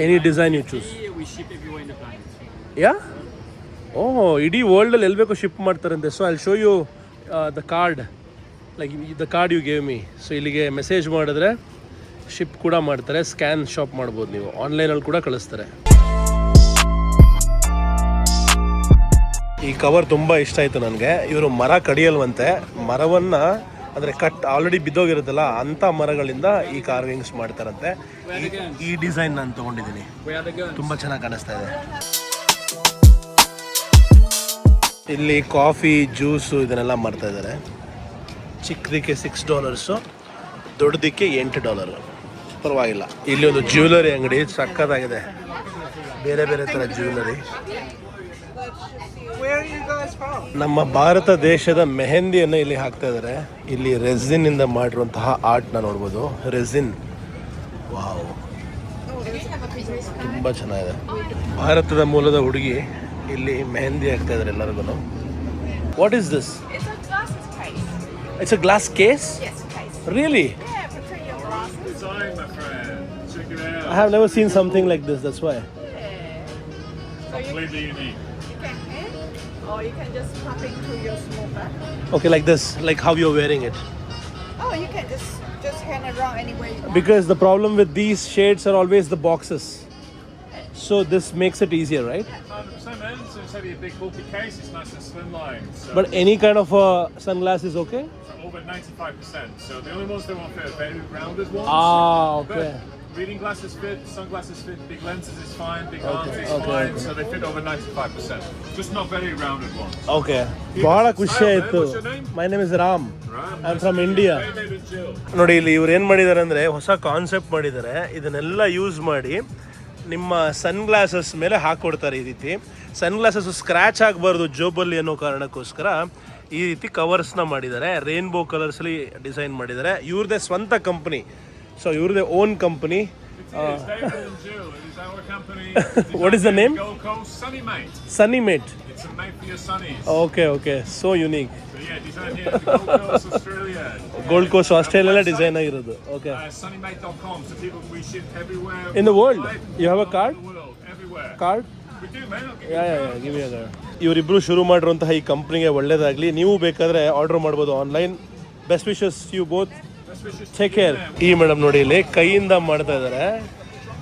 Any design you choose? We ship everywhere in the planet. Yeah? Oh, ಇಡೀ ವರ್ಲ್ಡಲ್ಲಿ ಎಲ್ಲಿ ಬೇಕೋ ಶಿಪ್ ಮಾಡ್ತಾರಂತೆ. So I show you the card, like the card you gave me. So ಇಲ್ಲಿಗೆ message ಮಾಡಿದ್ರೆ ship ಕೂಡ ಮಾಡ್ತಾರೆ. Scan shop ಮಾಡ್ಬೋದು ನೀವು, ಆನ್ಲೈನಲ್ಲಿ ಕೂಡ ಕಳಿಸ್ತಾರೆ. ಈ ಕವರ್ ತುಂಬ ಇಷ್ಟ ಆಯಿತು ನನಗೆ. ಇವರು ಮರ ಕಡಿಯಲ್ವಂತೆ, ಮರವನ್ನು ಅಂದರೆ ಆಲ್ರೆಡಿ ಬಿದ್ದೋಗಿರುತ್ತಲ್ಲ ಅಂಥ ಮರಗಳಿಂದ ಈ ಕಾರ್ವಿಂಗ್ಸ್ ಮಾಡ್ತಾರಂತೆ. ಈ ಡಿಸೈನ್ ನಾನು ತೊಗೊಂಡಿದ್ದೀನಿ, ತುಂಬ ಚೆನ್ನಾಗಿ ಕಾಣಿಸ್ತಾ ಇದೆ. ಇಲ್ಲಿ ಕಾಫಿ, ಜ್ಯೂಸು ಇದನ್ನೆಲ್ಲ ಮಾಡ್ತಾ ಇದ್ದಾರೆ. ಚಿಕ್ಕದಕ್ಕೆ $6, ದೊಡ್ಡದಕ್ಕೆ $8. ಪರವಾಗಿಲ್ಲ. ಇಲ್ಲಿ ಒಂದು ಜ್ಯುವೆಲರಿ ಅಂಗಡಿ ಸಕ್ಕತ್ತಾಗಿದೆ, ಬೇರೆ ಬೇರೆ ಥರ ಜ್ಯುವೆಲರಿ. ನಮ್ಮ ಭಾರತ ದೇಶದ ಮೆಹಂದಿಯನ್ನು ಇಲ್ಲಿ ಹಾಕ್ತಾ ಇದ್ದಾರೆ. ಇಲ್ಲಿ ರೆಸಿನ್ನಿಂದ ಮಾಡಿರುವಂತಹ ಆರ್ಟ್ನ ನೋಡ್ಬೋದು. ರೆಸಿನ್, ವಾವ್, ತುಂಬ ಚೆನ್ನಾಗಿದೆ. ಭಾರತದ ಮೂಲದ ಹುಡುಗಿ ಇಲ್ಲಿ ಮೆಹಂದಿ ಹಾಕ್ತಾ ಇದ್ದಾರೆ ಎಲ್ಲರಿಗೂ. What is this? It's a glass case? Really? Design, my friend. Check it out. I have never seen something like this, that's why. Completely unique. Or you can just pop it through your smoker. Okay, like this, like how you're wearing it. Oh, you can just hang around anywhere you want. Because the problem with these shades are always the boxes. So this makes it easier, right? 100% man. So it's only a big bulky case. It's nice and slimline. So But any kind of sunglass is okay? over 95%. So the only ones that won't fit are very rounded ones. Ah, okay. But reading glasses fit, sunglasses fit, big lenses is fine, big arms is okay, fine. okay. So they fit over 95%. Just not very rounded ones. Okay. ಭಾಳ ಖುಷಿ ಆಯಿತು. What's your name? My name is Ram. Ram, I'm from India. My name is Jill. ನೋಡಿ, ಇಲ್ಲಿ ಇವ್ರು ಏನು ಮಾಡಿದ್ದಾರೆ ಅಂದರೆ ಹೊಸ ಕಾನ್ಸೆಪ್ಟ್ ಮಾಡಿದ್ದಾರೆ. ಇದನ್ನೆಲ್ಲ ಯೂಸ್ ಮಾಡಿ ನಿಮ್ಮ ಸನ್ಗ್ಲಾಸಸ್ ಮೇಲೆ ಹಾಕ್ಕೊಡ್ತಾರೆ. ಈ ರೀತಿ ಸನ್ಗ್ಲಾಸಸ್ ಸ್ಕ್ರ್ಯಾಚ್ ಆಗಬಾರ್ದು ಜೋಬಲ್ಲಿ ಅನ್ನೋ ಕಾರಣಕ್ಕೋಸ್ಕರ ಈ ರೀತಿ ಕವರ್ಸ್ನ ಮಾಡಿದ್ದಾರೆ. ರೈನ್ಬೋ ಕಲರ್ಸಲ್ಲಿ ಡಿಸೈನ್ ಮಾಡಿದ್ದಾರೆ. ಇವ್ರದ್ದೇ ಸ್ವಂತ ಕಂಪ್ನಿ. ಸೊ ಇವ್ರದ್ದೇ own company. It is David and Jill. It is our company. What is the name? Gold Coast Sunny Mate. Sunny Mate. It's a mate for your sunnies. Okay. So unique. So yeah, designed here at the Gold Coast, Australia. Gold Coast Australia design ಆಗಿರೋದು. Okay. Sunnymate.com. So people, we ship everywhere. In the world? You have a card? In the world, everywhere. Card? We do, man. I'll give you yeah give you card. ಇವರಿಬ್ಬರು ಶುರು ಮಾಡಿರುವಂತಹ ಈ ಕಂಪ್ನಿಗೆ ಒಳ್ಳೇದಾಗಲಿ. ನೀವು ಬೇಕಾದರೆ order ಮಾಡ್ಬೋದು online. Best wishes you both. Take care. ಈ ಮೇಡಮ್ ನೋಡಿ ಇಲ್ಲಿ ಕೈಯಿಂದ ಮಾಡ್ತಾ ಇದ್ದಾರೆ.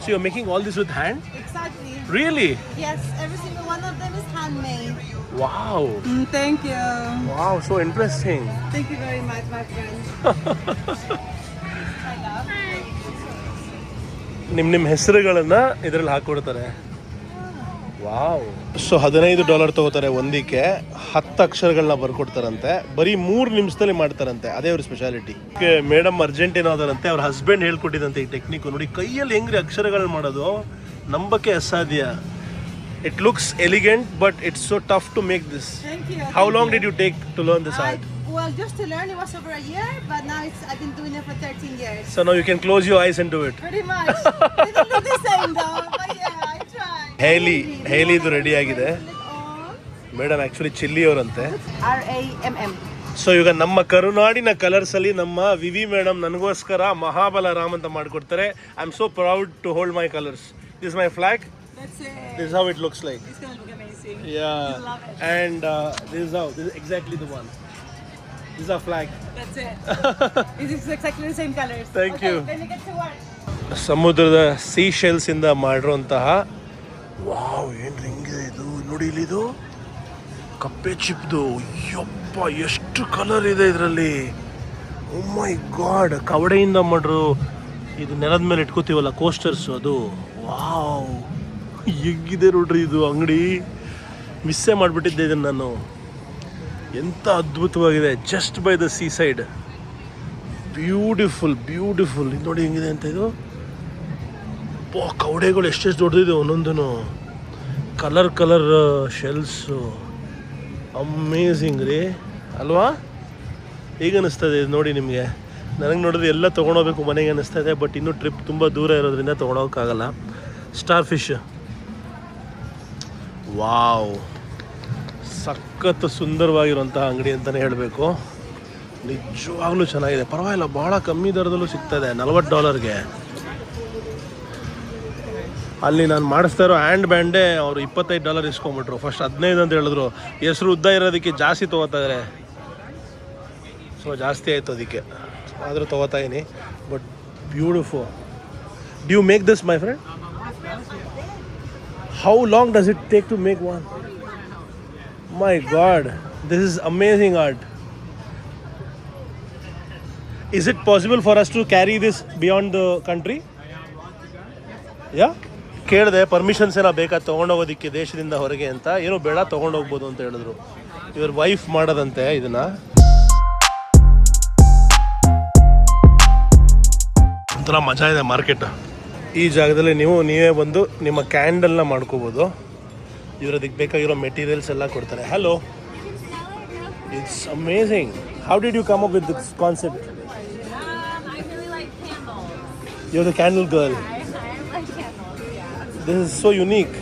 So you are making all this with hand? Exactly. Really? Yes, every single one of them is handmade. Wow, Thank you. Wow, so interesting. Thank you very much, my friend. ನಿಮ್ಮ ಹೆಸರುಗಳನ್ನು ಇದರಲ್ಲಿ ಹಾಕ್ಕೊಡ್ತಾರೆ. Wow. So $15 ತಗೋತಾರೆ ಒಂದಕ್ಕೆ. 10 ಅಕ್ಷರಗಳನ್ನ ಬರ್ಕೊಡ್ತಾರಂತೆ. ಬರೀ 3 ನಿಮಿಷದಲ್ಲಿ ಮಾಡ್ತಾರಂತೆ. ಅದೇ ಅವ್ರ ಸ್ಪೆಷಾಲಿಟಿ. ಮೇಡಮ್ ಅರ್ಜೆಂಟೀನಾದರಂತೆ. ಅವ್ರ ಹಸ್ಬೆಂಡ್ ಹೇಳ್ಕೊಟ್ಟಿದಂತೆ ಈ ಟೆಕ್ನಿಕ್. ನೋಡಿ ಕೈಯಲ್ಲಿ ಹೆಂಗ್ರಿ ಅಕ್ಷರಗಳು ಮಾಡೋದು, ನಂಬಕ್ಕೆ ಅಸಾಧ್ಯ. It looks elegant but it's so tough to make this. Thank you. How long did you take to learn this art? Well, just to learn, it was over a year, but now I've been doing it for 13 years. So now you can close your eyes and do it. Pretty much. Didn't look the same though, but yeah, I tried. Hailey ಇದು ready ಆಗಿದೆ. Madam actually chilli ಅವರಂತೆ. RAMM. So ಈಗ ನಮ್ಮ ಕರುನಾಡಿನ ಕಲರ್ಸಲ್ಲಿ ನಮ್ಮ ವಿವಿ madam ನನಗೋಸ್ಕರ ಮಹಾಬಲ ರಾಮ್ ಅಂತ ಮಾಡಿಕೊಡ್ತಾರೆ. I am so proud to hold my colours. This my flag. That's it. This is how it looks like. It's gonna look amazing. Yeah. You love it. And this is exactly the one. This is our flag. That's it. It is exactly the same colors. Thank Okay, you. Then we get to work. ಸಮುದ್ರದ sea shells ಇಂದ ಮಾಡಿರುವಂತಹ wow ಏನು ಹೆಂಗಿದೆ ಇದು ನೋಡಿ ಇಲ್ಲಿದು ಕಪ್ಪೆ ಚಿಪ್ದು ಯಪ್ಪ ಎಷ್ಟು ಕಲರ್ ಇದೆ ಇದರಲ್ಲಿ. ಓ ಮೈ ಗಾಡ್, ಕವಡೆಯಿಂದ ಮಾಡ್ರು. ಇದು ನೆಲದ ಮೇಲೆ ಇಟ್ಕೋತೀವಲ್ಲ ಕೋಸ್ಟರ್ಸು, ಅದು ವಾವ್ ಹೆಂಗಿದೆ ನೋಡ್ರಿ ಇದು ಅಂಗಡಿ. ಮಿಸ್ಸೇ ಮಾಡಿಬಿಟ್ಟಿದ್ದೆ ಇದನ್ನು ನಾನು. ಎಂಥ ಅದ್ಭುತವಾಗಿದೆ. Just by the sea side. Beautiful ಇದು ನೋಡಿ ಹೆಂಗಿದೆ ಅಂತ. ಇದು ಕವಡೆಗಳು ಎಷ್ಟೆಷ್ಟು ದೊಡ್ಡದಿದೆ ಒಂದೊಂದು. ಕಲರ್ ಶೆಲ್ಸು ಅಮೇಝಿಂಗ್ ರೀ ಅಲ್ವಾ? ಈಗ ಅನ್ನಿಸ್ತದೆ ಇದು ನೋಡಿ ನಿಮಗೆ. ನನಗೆ ನೋಡಿದ್ರೆ ಎಲ್ಲ ತೊಗೊಂಡೋಗ್ಬೇಕು ಮನೆಗೆ ಅನ್ನಿಸ್ತಾ ಇದೆ, ಬಟ್ ಇನ್ನೂ ಟ್ರಿಪ್ ತುಂಬ ದೂರ ಇರೋದ್ರಿಂದ ತೊಗೊಂಡೋಗೋಕ್ಕಾಗಲ್ಲ. ಸ್ಟಾರ್ ಫಿಶ್ ವಾವ್, ಸಖತ್ ಸುಂದರವಾಗಿರುವಂತಹ ಅಂಗಡಿ ಅಂತಲೇ ಹೇಳಬೇಕು. ನಿಜವಾಗ್ಲೂ ಚೆನ್ನಾಗಿದೆ. ಪರವಾಗಿಲ್ಲ, ಭಾಳ ಕಮ್ಮಿ ದರದಲ್ಲೂ ಸಿಗ್ತದೆ. $40. ಅಲ್ಲಿ ನಾನು ಮಾಡಿಸ್ತಾ ಇರೋ ಹ್ಯಾಂಡ್ ಬ್ಯಾಂಡೇ ಅವರು $25 ಇಸ್ಕೊಂಬಿಟ್ರು. ಫಸ್ಟ್ 15 ಅಂತ ಹೇಳಿದ್ರು. ಹೆಸರು ಉದ್ದ ಇರೋದಕ್ಕೆ ಜಾಸ್ತಿ ತೊಗೋತಾ ಇದ್ದಾರೆ. ಸೊ ಜಾಸ್ತಿ ಆಯಿತು ಅದಕ್ಕೆ, ಆದರೂ ತೊಗೋತಾ ಇದೀನಿ. But beautiful. Do make this my friend? How long does it take to make one? My god, this is amazing art. Is it possible for us to carry this beyond the country? ಯಾ ಕೇಳಿದೆ, permissions ಏನೋ ಬೇಕಾ ತೊಗೊಂಡೋಗೋದಕ್ಕೆ ದೇಶದಿಂದ ಹೊರಗೆ ಅಂತ. ಏನೋ ಬೇಡ, ತೊಗೊಂಡೋಗ್ಬೋದು ಅಂತ ಹೇಳಿದ್ರು. ಇವ್ರ ವೈಫ್ ಮಾಡೋದಂತೆ ಇದನ್ನು. ಒಂಥರ ಮಜಾ ಇದೆ ಮಾರ್ಕೆಟ್. ಈ ಜಾಗದಲ್ಲಿ ನೀವೇ ಬಂದು ನಿಮ್ಮ ಕ್ಯಾಂಡಲ್ನ ಮಾಡ್ಕೋಬೋದು. ಇವ್ರು ಅದಕ್ಕೆ ಬೇಕಾಗಿರೋ ಮೆಟೀರಿಯಲ್ಸ್ ಎಲ್ಲ ಕೊಡ್ತಾರೆ. Hello, it's amazing. How did you come up with this concept? I really like candles. You're the candle girl. I like candles, yeah. This is so unique.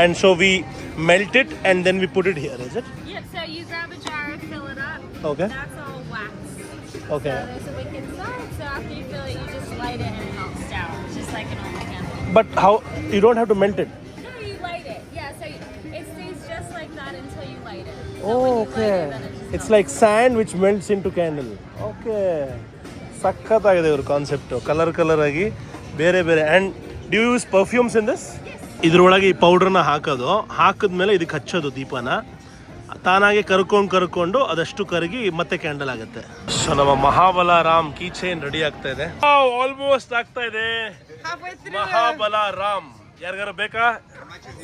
And so we melt it and then we put it here, is it? Yeah, so you grab a jar, fill it up. Okay. That's all wax. Okay. So there's a wick inside, so after you fill it, you just light it and it melts down, just like a normal candle. But how, you don't have to melt it? No, you light it. Yeah, so it stays just like that until you light it. So Oh, when you okay. light it, then it just It's like sand which melts into candle. Okay. ಸಖತ್ತಾಗಿದೆ ಇವ್ರ concept. Colour ಆಗಿ ಬೇರೆ. And do use perfumes in this? ಇದ್ರೊಳಗೆ ಈ ಪೌಡ್ರನ್ನ ಹಾಕಿದ್ಮೇಲೆ ಇದಕ್ಕೆ ಹಚ್ಚೋದು ದೀಪನ. ತಾನಾಗೆ ಕರ್ಕೊಂಡು ಅದಷ್ಟು ಕರಗಿ ಮತ್ತೆ ಕ್ಯಾಂಡಲ್ ಆಗುತ್ತೆ. ಸೊ ನಮ್ಮ Mahabala Ram key chain ready ಆಗ್ತಾ ಇದೆ. ಆಲ್ಮೋಸ್ಟ್ ಆಗ್ತಾ ಇದೆ. ಮಹಾಬಲ ರಾಮ್ ಯಾರಿಗಾರ ಬೇಕಾ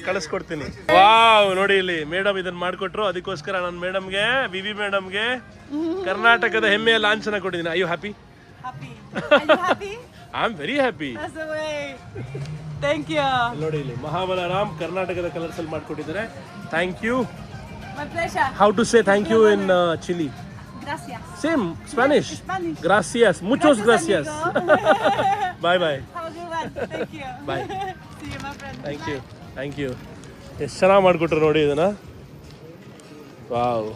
ಕಳಿಸ್ಕೊಡ್ತೀನಿ. ವಾವ್, ನೋಡಿ ಇಲ್ಲಿ ಮೇಡಮ್ ಇದನ್ನ ಮಾಡ್ಕೊಟ್ರು. ಅದಕ್ಕೋಸ್ಕರ ನಾನು ಮೇಡಮ್ಗೆ, ವಿವಿ ಮೇಡಮ್ಗೆ ಕರ್ನಾಟಕದ ಹೆಮ್ಮೆಯ ಲಾಂಛನ ಕೊಟ್ಟಿದ್ದೀನಿ. I you happy? Happy. Are you happy? I am very happy. That's the way. Thank you. ನೋಡಿ ಇಲ್ಲಿ ಮಹಾಬಲ ರಾಮ್ ಕರ್ನಾಟಕದ ಕಲರ್ಸ್ ಅಲ್ಲಿ ಮಾಡ್ಕೊಟ್ಟಿದ್ದಾರೆ. Thank you. My pleasure. How to say thank you in Chile? Gracias. Same Spanish. Spanish. ಗ್ರಾಸಿಯಸ್, ಮುಚೋಸ್ ಗ್ರಾಸಿಯಸ್. Bye bye. Have a good one. Thank you. Bye. See you, my friend. Thank you. ಎಷ್ಟು ಚೆನ್ನಾಗಿ ಮಾಡಿಕೊಟ್ರು ನೋಡಿ ಇದನ್ನು. ವಾವ್.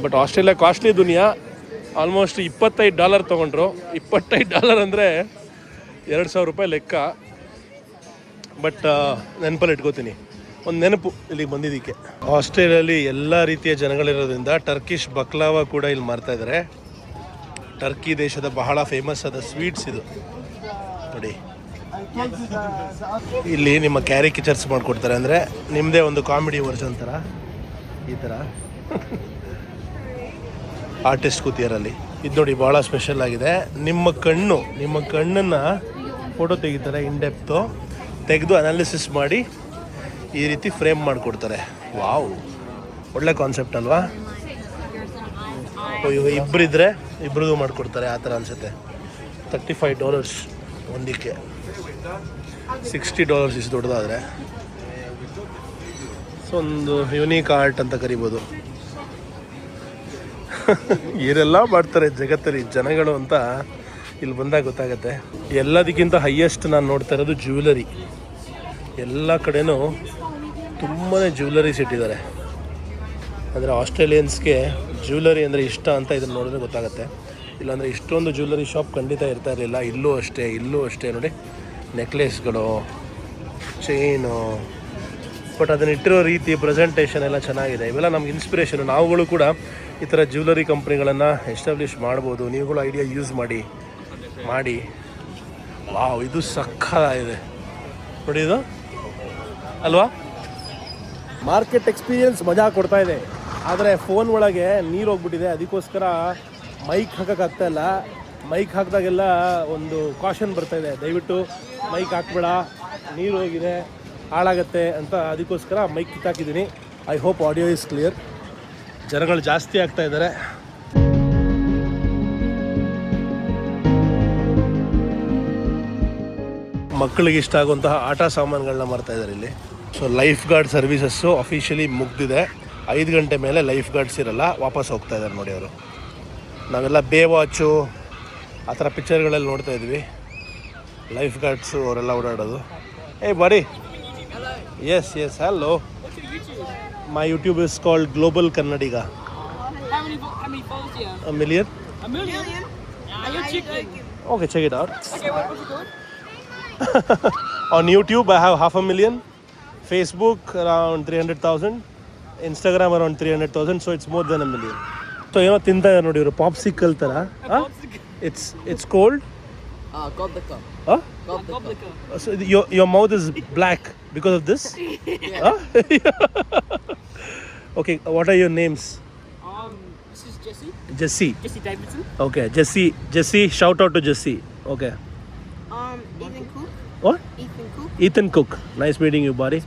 ಬಟ್ ಆಸ್ಟ್ರೇಲಿಯಾ ಕಾಸ್ಟ್ಲಿ ದುನಿಯಾ. Almost $25 ತೊಗೊಂಡ್ರು. $25 ಅಂದರೆ $2,000 ಲೆಕ್ಕ. ಬಟ್ ನೆನಪಲ್ಲಿ ಇಟ್ಕೋತೀನಿ, ಒಂದು ನೆನಪು ಇಲ್ಲಿಗೆ ಬಂದಿದ್ದಕ್ಕೆ. ಆಸ್ಟ್ರೇಲಿಯಲ್ಲಿ ಎಲ್ಲ ರೀತಿಯ ಜನಗಳಿರೋದ್ರಿಂದ ಟರ್ಕಿಶ್ ಬಕ್ಲಾವಾ ಕೂಡ ಇಲ್ಲಿ ಮಾರ್ತಾ ಇದ್ದಾರೆ. ಟರ್ಕಿ ದೇಶದ ಬಹಳ ಫೇಮಸ್ ಆದ ಸ್ವೀಟ್ಸ್ ಇದು ನೋಡಿ. ಇಲ್ಲಿ ನಿಮ್ಮ ಕ್ಯಾರಿಕೇಚರ್ಸ್ ಮಾಡಿಕೊಡ್ತಾರೆ. ಅಂದರೆ ನಿಮ್ಮದೇ ಒಂದು ಕಾಮಿಡಿ ವರ್ಷನ್ ಥರ ಈ ಥರ ಆರ್ಟಿಸ್ಟ್ ಕೂತಿಯರಲ್ಲಿ. ಇದು ನೋಡಿ ಭಾಳ ಸ್ಪೆಷಲ್ ಆಗಿದೆ. ನಿಮ್ಮ ಕಣ್ಣನ್ನು ಫೋಟೋ ತೆಗಿತಾರೆ, ಇನ್ಡೆಪ್ತು ತೆಗೆದು ಅನಾಲಿಸಿಸ್ ಮಾಡಿ ಈ ರೀತಿ ಫ್ರೇಮ್ ಮಾಡಿಕೊಡ್ತಾರೆ. ವಾವ್, ಒಳ್ಳೆ ಕಾನ್ಸೆಪ್ಟ್ ಅಲ್ವಾ? ಈಗ ಇಬ್ಬರಿದ್ರೆ ಇಬ್ಬರಿಗೂ ಮಾಡಿಕೊಡ್ತಾರೆ ಆ ಥರ ಅನಿಸುತ್ತೆ. $35 ಒಂದಕ್ಕೆ. $60 ಇಷ್ಟು ದೊಡ್ಡದಾದರೆ. ಸೊ ಒಂದು ಯುನೀಕ್ ಆರ್ಟ್ ಅಂತ ಕರಿಬೋದು. ಏನೆಲ್ಲ ಮಾಡ್ತಾರೆ ಜಗತ್ತಲ್ಲಿ ಜನಗಳು ಅಂತ ಇಲ್ಲಿ ಬಂದಾಗ ಗೊತ್ತಾಗುತ್ತೆ. ಎಲ್ಲದಕ್ಕಿಂತ ಹೈಯೆಸ್ಟ್ ನಾನು ನೋಡ್ತಾ ಇರೋದು ಜ್ಯುವೆಲರಿ. ಎಲ್ಲ ಕಡೆನೂ ತುಂಬಾ ಜ್ಯುವೆಲರೀಸ್ ಇಟ್ಟಿದ್ದಾರೆ. ಅಂದರೆ ಆಸ್ಟ್ರೇಲಿಯನ್ಸ್ಗೆ ಜ್ಯುವೆಲರಿ ಅಂದರೆ ಇಷ್ಟ ಅಂತ ಇದನ್ನು ನೋಡಿದ್ರೆ ಗೊತ್ತಾಗುತ್ತೆ. ಇಲ್ಲಾಂದರೆ ಇಷ್ಟೊಂದು ಜ್ಯುವೆಲರಿ ಶಾಪ್ ಖಂಡಿತ ಇರ್ತಾ ಇರಲಿಲ್ಲ. ಇಲ್ಲೂ ಅಷ್ಟೇ ನೋಡಿ, ನೆಕ್ಲೆಸ್ಗಳು, ಚೈನು, ಬಟ್ ಅದನ್ನ ಇಟ್ಟಿರೋ ರೀತಿ, ಪ್ರೆಸೆಂಟೇಷನ್ ಎಲ್ಲ ಚೆನ್ನಾಗಿದೆ. ಇವೆಲ್ಲ ನಮ್ಗೆ ಇನ್ಸ್ಪಿರೇಷನ್. ನಾವುಗಳು ಕೂಡ ಈ ಥರ ಜ್ಯುವೆಲರಿ ಕಂಪ್ನಿಗಳನ್ನು ಎಸ್ಟಾಬ್ಲಿಷ್ ಮಾಡ್ಬೋದು. ನೀವುಗಳು ಐಡಿಯಾ ಯೂಸ್ ಮಾಡಿ. ವಾವ್, ಇದು ಸಕ್ಕತ್ತಾಗಿದೆ ನೋಡಿ, ಇದು ಅಲ್ವಾ? ಮಾರ್ಕೆಟ್ ಎಕ್ಸ್ಪೀರಿಯನ್ಸ್ ಮಜಾ ಕೊಡ್ತಾ ಇದೆ. ಆದರೆ ಫೋನ್ ಒಳಗೆ ನೀರು ಹೋಗ್ಬಿಟ್ಟಿದೆ. ಅದಕ್ಕೋಸ್ಕರ ಮೈಕ್ ಹಾಕೋಕ್ಕಾಗ್ತಾಯಿಲ್ಲ. ಮೈಕ್ ಹಾಕಿದಾಗೆಲ್ಲ ಒಂದು ಕಾಷನ್ ಬರ್ತಾಯಿದೆ, ದಯವಿಟ್ಟು ಮೈಕ್ ಹಾಕ್ಬೇಡ, ನೀರು ಹೋಗಿದೆ, ಹಾಳಾಗತ್ತೆ ಅಂತ. ಅದಕ್ಕೋಸ್ಕರ ಮೈಕ್ ಕಿತ್ತಾಕಿದ್ದೀನಿ. I hope audio is clear. ಜನಗಳು ಜಾಸ್ತಿ ಆಗ್ತಾ ಇದ್ದಾರೆ. ಮಕ್ಕಳಿಗೆ ಇಷ್ಟ ಆಗುವಂತಹ ಆಟ ಸಾಮಾನುಗಳನ್ನ ಮಾರ್ತಾ ಇದ್ದಾರೆ ಇಲ್ಲಿ. So lifeguard services officially ಮುಗ್ದಿದೆ. 5 ಗಂಟೆ ಮೇಲೆ ಲೈಫ್ ಗಾರ್ಡ್ಸ್ ಇರಲ್ಲ, ವಾಪಸ್ ಹೋಗ್ತಾ ಇದ್ದಾರೆ ನೋಡಿ ಅವರು. ನಾವೆಲ್ಲ ಬೇ ವಾಚು ಆ ಥರ ಪಿಕ್ಚರ್ಗಳಲ್ಲಿ ನೋಡ್ತಾ ಇದ್ವಿ, ಲೈಫ್ ಗಾರ್ಡ್ಸು ಅವರೆಲ್ಲ ಓಡಾಡೋದು. ಏ ಬರೀ, yes hello, my YouTube is called Global Kannadiga. How many followers do you have? A million? A million? Are you chicken? Okay, check it out. Okay, what's it called? On YouTube I have 500,000, Facebook around 300,000, Instagram around 300,000, so it's more than a million. So ಏನೋ ತಿಂತಾ ಇದ್ದಾರೆ ನೋಡಿ ಇವರು, ಪಾಪ್ಸಿಕಲ್ ಥರ. It's cold? Goblika. Huh? Goblika. So your mouth is black because of this? Huh? Okay, what are your names? This is Jesse. Jesse. Jesse Davidson. Okay, Jesse, shout out to Jesse. Okay. Ethan Cook. What? Ethan Cook. Ethan Cook. Nice meeting you, buddy.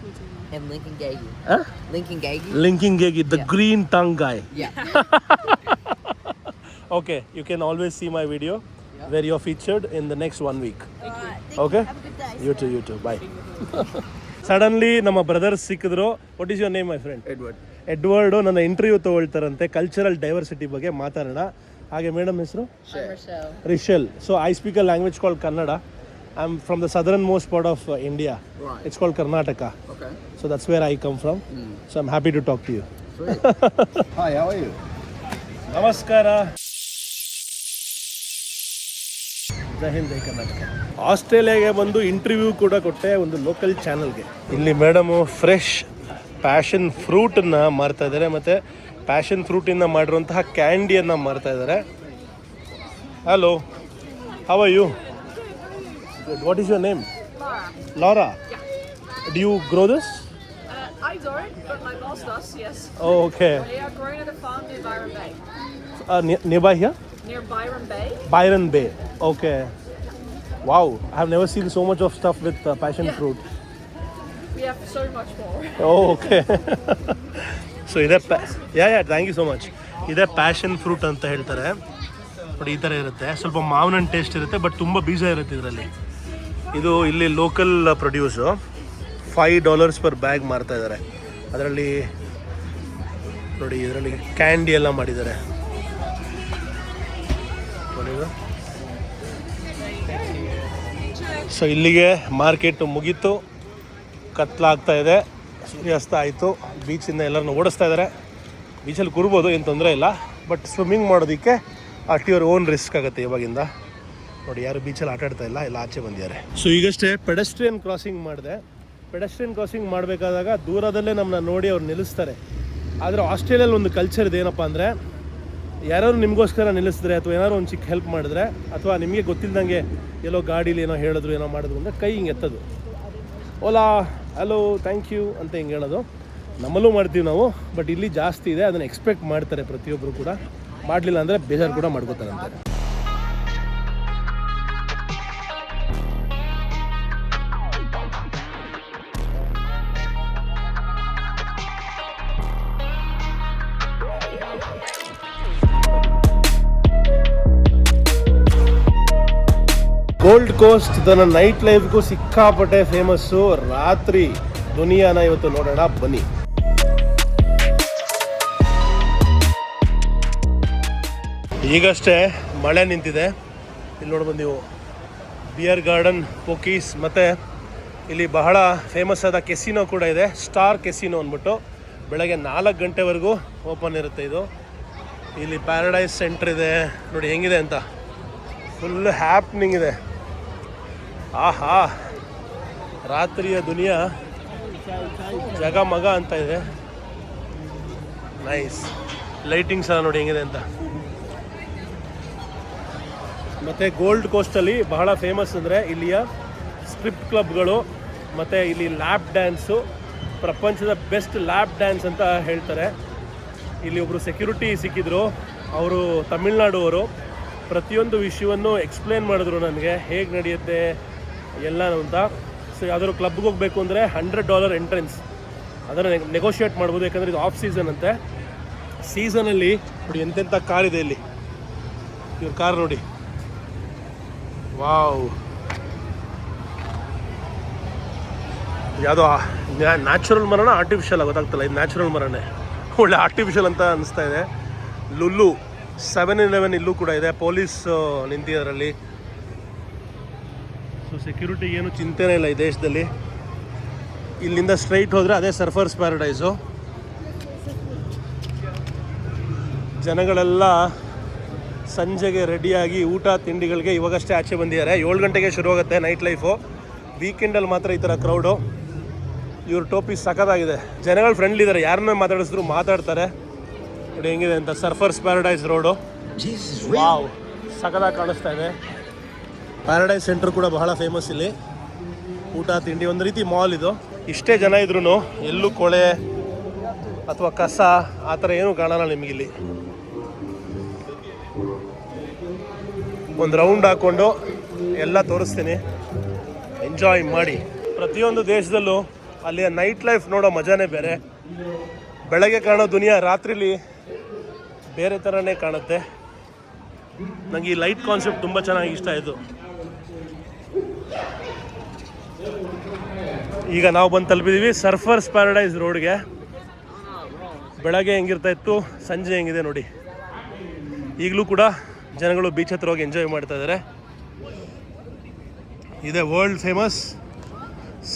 And Lincoln Gagey. Huh? Lincoln Gagey. Lincoln Gagey, the green tongue guy. Yeah. Okay, you can always see my video where you're featured in the next 1 week. Okay? Have a good day. You too. Bye. Suddenly ನಮ್ಮ brothers ಸಿಕ್ಕಿದ್ರು. What is your name my friend? Edward ನನ್ನ interview ತೊಗೊಳ್ತಾರಂತೆ. Cultural diversity ಬಗ್ಗೆ ಮಾತಾಡೋಣ. ಹಾಗೆ madam ಹೆಸರು? ರಿಷಲ್. So I speak a language called Kannada. I am from the southernmost part of India. It's called Karnataka. So that's where I come from. So I'm happy to talk to you. Hi, how are you? ನಮಸ್ಕಾರ. ಜೈ ಹಿಂದ್, ಜೈ ಕರ್ನಾಟಕ. ಆಸ್ಟ್ರೇಲಿಯಾಗೆ ಬಂದು interview ಕೂಡ ಕೊಟ್ಟೆ ಒಂದು local ಚಾನಲ್ಗೆ. ಇಲ್ಲಿ madam fresh passion ಫ್ರೂಟನ್ನು ಮಾರ್ತಾ ಇದ್ದಾರೆ, ಮತ್ತು ಪ್ಯಾಷನ್ ಫ್ರೂಟಿಂದ ಮಾಡಿರುವಂತಹ ಕ್ಯಾಂಡಿಯನ್ನು ಮಾರ್ತಾ ಇದ್ದಾರೆ. Hello, how are you? What is your name? Laura. Do you grow this? I don't, but my boss does, yes. Oh, okay. They are grown at a farm near Byron Bay. Nearby here? Near Byron Bay? Byron Bay. Okay. Wow, I have never seen so much of stuff with passion fruit. We have so much more. Oh, okay. So ಇದೆ thank you so much. ಇದೆ passion fruit ಅಂತ ಹೇಳ್ತಾರೆ ನೋಡಿ. ಈ ಥರ ಇರುತ್ತೆ, ಸ್ವಲ್ಪ ಮಾವಿನ ಟೇಸ್ಟ್ ಇರುತ್ತೆ, ಬಟ್ ತುಂಬ ಬೀಜ ಇರುತ್ತೆ ಇದರಲ್ಲಿ. ಇದು ಇಲ್ಲಿ ಲೋಕಲ್ ಪ್ರೊಡ್ಯೂಸು. $5 per ಬ್ಯಾಗ್ ಮಾರ್ತಾ ಇದ್ದಾರೆ. ಅದರಲ್ಲಿ ನೋಡಿ, ಇದರಲ್ಲಿ ಕ್ಯಾಂಡಿ ಎಲ್ಲ ಮಾಡಿದ್ದಾರೆ ನೋಡಿ. ಸೊ ಇಲ್ಲಿಗೆ ಮಾರ್ಕೆಟ್ ಮುಗೀತು, ಕತ್ಲಾಗ್ತಾ ಇದೆ, ಸೂರ್ಯಾಸ್ತ ಆಯಿತು. ಬೀಚಿಂದ ಎಲ್ಲರನ್ನು ಓಡಿಸ್ತಾ ಇದ್ದಾರೆ. ಬೀಚಲ್ಲಿ ಕೂರ್ಬೋದು, ಏನು ತೊಂದರೆ ಇಲ್ಲ, ಬಟ್ ಸ್ವಿಮ್ಮಿಂಗ್ ಮಾಡೋದಕ್ಕೆ ಅಟ್ ಯುವರ್ ಓನ್ ರಿಸ್ಕ್ ಆಗುತ್ತೆ ಇವಾಗಿಂದ. ನೋಡಿ, ಯಾರು ಬೀಚಲ್ಲಿ ಆಟ ಆಡ್ತಾ ಇಲ್ಲ, ಎಲ್ಲ ಆಚೆ ಬಂದಿದ್ದಾರೆ. ಸೊ ಈಗಷ್ಟೇ ಪೆಡೆಸ್ಟ್ರಿಯನ್ ಕ್ರಾಸಿಂಗ್ ಮಾಡಿದೆ. ಪೆಡೆಸ್ಟ್ರಿಯನ್ ಕ್ರಾಸಿಂಗ್ ಮಾಡಬೇಕಾದಾಗ ದೂರದಲ್ಲೇ ನಮ್ಮನ್ನ ನೋಡಿ ಅವ್ರು ನಿಲ್ಲಿಸ್ತಾರೆ. ಆದರೆ ಆಸ್ಟ್ರೇಲಿಯಲ್ಲಿ ಒಂದು ಕಲ್ಚರ್ ಇದೆ, ಏನಪ್ಪ ಅಂದರೆ ಯಾರು ನಿಮಗೋಸ್ಕರ ನಿಲ್ಲಿಸಿದ್ರೆ ಅಥವಾ ಏನಾದ್ರು ಒಂದು ಚಿಕ್ಕ ಹೆಲ್ಪ್ ಮಾಡಿದ್ರೆ, ಅಥವಾ ನಿಮಗೆ ಗೊತ್ತಿಲ್ಲದಂಗೆ ಎಲ್ಲೋ ಗಾಡೀಲಿ ಏನೋ ಹೇಳಿದ್ರು, ಏನೋ ಮಾಡಿದ್ರು ಅಂದರೆ ಕೈ ಹಿಂಗೆ ಎತ್ತೋದು, ಓಲಾ, ಹಲೋ, ಥ್ಯಾಂಕ್ ಯು ಅಂತ ಹಿಂಗೆ ಹೇಳೋದು. ನಮ್ಮಲ್ಲೂ ಮಾಡ್ತೀವಿ ನಾವು, ಬಟ್ ಇಲ್ಲಿ ಜಾಸ್ತಿ ಇದೆ. ಅದನ್ನು ಎಕ್ಸ್ಪೆಕ್ಟ್ ಮಾಡ್ತಾರೆ ಪ್ರತಿಯೊಬ್ಬರು ಕೂಡ. ಮಾಡಲಿಲ್ಲ ಅಂದರೆ ಬೇಜಾರು ಕೂಡ ಮಾಡ್ಕೋತಾರಂತೆ. ಗೋಲ್ಡ್ ಕೋಸ್ಟ್ ತನ್ನ ನೈಟ್ ಲೈಫ್ಗೂ ಸಿಕ್ಕಾಪಟ್ಟೆ ಫೇಮಸ್ಸು. ರಾತ್ರಿ ದುನಿಯಾನ ಇವತ್ತು ನೋಡೋಣ, ಬನ್ನಿ. ಈಗಷ್ಟೇ ಮಳೆ ನಿಂತಿದೆ. ಇಲ್ಲಿ ನೋಡ್ಬೋದು ನೀವು ಬಿಯರ್ ಗಾರ್ಡನ್, ಪೋಕೀಸ್, ಮತ್ತು ಇಲ್ಲಿ ಬಹಳ ಫೇಮಸ್ ಆದ ಕೆಸಿನೋ ಕೂಡ ಇದೆ, ಸ್ಟಾರ್ ಕೆಸಿನೋ ಅಂದ್ಬಿಟ್ಟು. ಬೆಳಗ್ಗೆ 4 ಗಂಟೆವರೆಗೂ ಓಪನ್ ಇರುತ್ತೆ ಇದು. ಇಲ್ಲಿ ಪ್ಯಾರಡೈಸ್ ಸೆಂಟರ್ ಇದೆ ನೋಡಿ ಹೆಂಗಿದೆ ಅಂತ, ಫುಲ್ ಹ್ಯಾಪ್ನಿಂಗ್ ಇದೆ. ಆಹಾ, ರಾತ್ರಿಯ ದುನಿಯಾ ಜಗಮಗ ಅಂತ ಇದೆ. ನೈಸ್ ಲೈಟಿಂಗ್ಸ್ ಎಲ್ಲ ನೋಡಿ ಹೆಂಗಿದೆ ಅಂತ. ಮತ್ತು ಗೋಲ್ಡ್ ಕೋಸ್ಟಲ್ಲಿ ಬಹಳ ಫೇಮಸ್ ಅಂದರೆ ಇಲ್ಲಿಯ ಸ್ಟ್ರಿಪ್ ಕ್ಲಬ್ಗಳು, ಮತ್ತು ಇಲ್ಲಿ ಲ್ಯಾಪ್ ಡ್ಯಾನ್ಸು, ಪ್ರಪಂಚದ ಬೆಸ್ಟ್ ಲ್ಯಾಪ್ ಡ್ಯಾನ್ಸ್ ಅಂತ ಹೇಳ್ತಾರೆ. ಇಲ್ಲಿ ಒಬ್ಬರು ಸೆಕ್ಯೂರಿಟಿ ಸಿಕ್ಕಿದ್ರು, ಅವರು ತಮಿಳ್ನಾಡುವರು. ಪ್ರತಿಯೊಂದು ವಿಷಯವನ್ನು ಎಕ್ಸ್ಪ್ಲೇನ್ ಮಾಡಿದ್ರು ನನಗೆ, ಹೇಗೆ ನಡೆಯುತ್ತೆ ಎಲ್ಲ ಅಂತ. ಸೊ ಯಾವ್ದಾದ್ರು ಕ್ಲಬ್ಗೆ ಹೋಗಬೇಕು ಅಂದರೆ $100 ಎಂಟ್ರೆನ್ಸ್, ಅದನ್ನು ನೆಗೋಷಿಯೇಟ್ ಮಾಡ್ಬೋದು, ಯಾಕಂದರೆ ಇದು ಆಫ್ ಸೀಸನ್ ಅಂತೆ. ಸೀಸನಲ್ಲಿ ನೋಡಿ ಎಂತೆಂಥ ಕಾರ್ ಇದೆ ಇಲ್ಲಿ. ಇವ್ರ ಕಾರ್ ನೋಡಿ, ವಾವ್, ಯಾವುದೋ ನ್ಯಾಚುರಲ್ ಮರನ ಆರ್ಟಿಫಿಷಿಯಲ್ ಗೊತ್ತಾಗ್ತಲ್ಲ, ಇದು ನ್ಯಾಚುರಲ್ ಮರನೇ, ಒಳ್ಳೆ ಆರ್ಟಿಫಿಷಿಯಲ್ ಅಂತ ಅನಿಸ್ತಾ ಇದೆ. ಲುಲ್ಲು 7-Eleven ಇಲ್ಲೂ ಕೂಡ ಇದೆ, ಪೊಲೀಸ್ ನಿಂತಿದ್ದರಲ್ಲಿ. ಸೊ ಸೆಕ್ಯೂರಿಟಿಗೆ ಏನು ಚಿಂತೆನೇ ಇಲ್ಲ ಈ ದೇಶದಲ್ಲಿ. ಇಲ್ಲಿಂದ ಸ್ಟ್ರೈಟ್ ಹೋದರೆ ಅದೇ ಸರ್ಫರ್ಸ್ ಪ್ಯಾರಡೈಸು. ಜನಗಳೆಲ್ಲ ಸಂಜೆಗೆ ರೆಡಿಯಾಗಿ ಊಟ ತಿಂಡಿಗಳಿಗೆ ಇವಾಗಷ್ಟೇ ಆಚೆ ಬಂದಿದ್ದಾರೆ. 7 ಗಂಟೆಗೆ ಶುರುವಾಗುತ್ತೆ ನೈಟ್ ಲೈಫು. ವೀಕೆಂಡಲ್ಲಿ ಮಾತ್ರ ಈ ಥರ ಕ್ರೌಡು. ಇವ್ರ ಟೋಪಿ ಸಖತ್ತಾಗಿದೆ, ಜನಗಳು ಫ್ರೆಂಡ್ಲಿ ಇದ್ದಾರೆ, ಯಾರನ್ನ ಮಾತಾಡಿಸಿದ್ರು ಮಾತಾಡ್ತಾರೆ. ನೋಡಿ ಹೆಂಗಿದೆ ಅಂತ, ಸರ್ಫರ್ಸ್ ಪ್ಯಾರಡೈಸ್ ರೋಡು. ವಾವ್, ಸಖತ್ತಾಗಿ ಕಾಣಿಸ್ತಾ ಇದೆ. ಪ್ಯಾರಡೈಸ್ ಸೆಂಟರ್ ಕೂಡ ಬಹಳ ಫೇಮಸ್ ಇಲ್ಲಿ. ಊಟ ತಿಂಡಿ ಒಂದು ರೀತಿ ಮಾಲ್ ಇದು. ಇಷ್ಟೇ ಜನ ಇದ್ರೂ ಎಲ್ಲೂ ಕೊಳೆ ಅಥವಾ ಕಸ ಆ ಥರ ಏನೂ ಕಾಣಲ್ಲ ನಿಮಗಿಲ್ಲಿ. ಒಂದು ರೌಂಡ್ ಹಾಕ್ಕೊಂಡು ಎಲ್ಲ ತೋರಿಸ್ತೀನಿ, ಎಂಜಾಯ್ ಮಾಡಿ. ಪ್ರತಿಯೊಂದು ದೇಶದಲ್ಲೂ ಅಲ್ಲಿಯ ನೈಟ್ ಲೈಫ್ ನೋಡೋ ಮಜಾನೇ ಬೇರೆ. ಬೆಳಗ್ಗೆ ಕಾಣೋ ದುನಿಯಾ ರಾತ್ರಿಲಿ ಬೇರೆ ಥರನೇ ಕಾಣುತ್ತೆ. ನನಗೆ ಈ ಲೈಟ್ ಕಾನ್ಸೆಪ್ಟ್ ತುಂಬ ಚೆನ್ನಾಗಿ ಇಷ್ಟ ಆಯಿತು. ಈಗ ನಾವು ಬಂದು ತಲುಪಿದ್ದೀವಿ ಸರ್ಫರ್ಸ್ ಪ್ಯಾರಡೈಸ್ ರೋಡ್ಗೆ. ಬೆಳಗ್ಗೆ ಹೆಂಗಿರ್ತಾ ಇತ್ತು, ಸಂಜೆ ಹೆಂಗಿದೆ ನೋಡಿ. ಈಗಲೂ ಕೂಡ ಜನಗಳು ಬೀಚ್ ಹತ್ರ ಹೋಗಿ ಎಂಜಾಯ್ ಮಾಡ್ತಾ ಇದ್ದಾರೆ. ಇದೆ ವರ್ಲ್ಡ್ ಫೇಮಸ್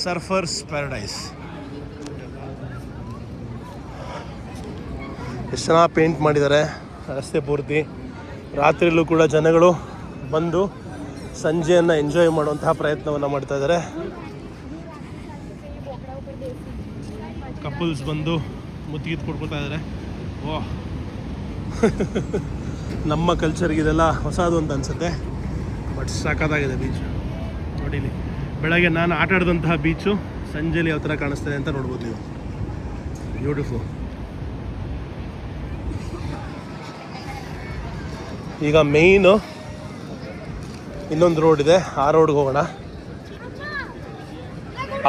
ಸರ್ಫರ್ಸ್ ಪ್ಯಾರಡೈಸ್. ಎಷ್ಟು ಚೆನ್ನಾಗಿ ಪೇಂಟ್ ಮಾಡಿದ್ದಾರೆ ರಸ್ತೆ ಪೂರ್ತಿ. ರಾತ್ರಿಯಲ್ಲೂ ಕೂಡ ಜನಗಳು ಬಂದು ಸಂಜೆಯನ್ನು ಎಂಜಾಯ್ ಮಾಡುವಂತಹ ಪ್ರಯತ್ನವನ್ನು ಮಾಡ್ತಾ ಇದ್ದಾರೆ. ಕಪಲ್ಸ್ ಬಂದು ಮುತ್ತಿಗೆ ಕೊಡ್ಕೊಳ್ತಾ ಇದ್ದಾರೆ. ಓಹ್, ನಮ್ಮ ಕಲ್ಚರ್ಗೆ ಇದೆಲ್ಲ ಹೊಸದು ಅಂತ ಅನಿಸುತ್ತೆ, ಬಟ್ ಸಾಕಾಗಿದೆ ಬೀಚ್ ನೋಡಿ. ಇಲ್ಲಿ ಬೆಳಗ್ಗೆ ನಾನು ಆಟ ಆಡಿದಂತಹ ಬೀಚು ಸಂಜೆಲಿ ಯಾವ ಥರ ಕಾಣಿಸ್ತದೆ ಅಂತ ನೋಡ್ಬೋದು ನೀವು. ಬ್ಯೂಟಿಫುಲ್. ಈಗ ಮೇಯ್ನು ಇನ್ನೊಂದು ರೋಡ್ ಇದೆ, ಆ ರೋಡ್ಗೆ ಹೋಗೋಣ.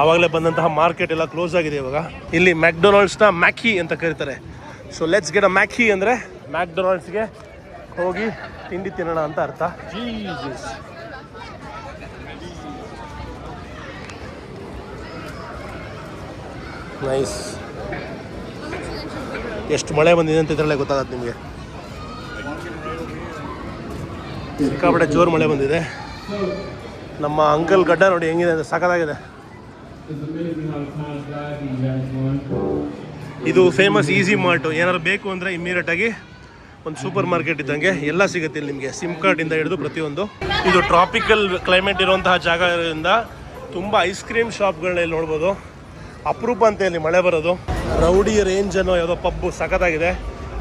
ಆವಾಗಲೇ ಬಂದಂತಹ ಮಾರ್ಕೆಟ್ ಎಲ್ಲ ಕ್ಲೋಸ್ ಆಗಿದೆ ಇವಾಗ. ಇಲ್ಲಿ ಮ್ಯಾಕ್ಡೊನಾಲ್ಡ್ಸ್ನ ಮ್ಯಾಕಿ ಅಂತ ಕರೀತಾರೆ. ಸೊ ಲೆಟ್ಸ್ ಗೆಟ್ ಅ ಮ್ಯಾಕಿ ಅಂದರೆ ಮ್ಯಾಕ್ಡೊನಾಲ್ಡ್ಸ್ಗೆ ಹೋಗಿ ತಿಂಡಿ ತಿನ್ನೋಣ ಅಂತ ಅರ್ಥ. Jesus, nice. ಎಷ್ಟು ಮಳೆ ಬಂದಿದೆ ಅಂತ ಇದರಲ್ಲೇ ಗೊತ್ತಾಗತ್ತೆ ನಿಮಗೆ. ಸಿಕ್ಕಾಪಟ್ಟೆ ಜೋರು ಮಳೆ ಬಂದಿದೆ. ನಮ್ಮ ಅಂಕಲ್ ಗಡ್ಡ ನೋಡಿ ಹೆಂಗಿದೆ ಅಂತ, ಸಖತ್ತಾಗಿದೆ. ಇದು ಫೇಮಸ್ ಈಸಿ ಮಾರ್ಟು. ಏನಾದ್ರು ಬೇಕು ಅಂದರೆ ಇಮ್ಮಿಡಿಯೇಟಾಗಿ ಒಂದು ಸೂಪರ್ ಮಾರ್ಕೆಟ್ ಇದ್ದಂಗೆ ಎಲ್ಲ ಸಿಗುತ್ತೆ ಇಲ್ಲಿ ನಿಮಗೆ, ಸಿಮ್ ಕಾರ್ಡಿಂದ ಹಿಡಿದು ಪ್ರತಿಯೊಂದು. ಇದು ಟ್ರಾಪಿಕಲ್ ಕ್ಲೈಮೇಟ್ ಇರುವಂತಹ ಜಾಗ ಇರೋದ್ರಿಂದ ತುಂಬ ಐಸ್ ಕ್ರೀಮ್ ಶಾಪ್ಗಳನ್ನ ನೋಡ್ಬೋದು. ಅಪರೂಪ ಅಂತ ಇಲ್ಲಿ ಮಳೆ ಬರೋದು. ರೌಡಿ ರೇಂಜ್ ಅನ್ನೋ ಯಾವುದೋ ಪಬ್ಬು ಸಖತ್ತಾಗಿದೆ.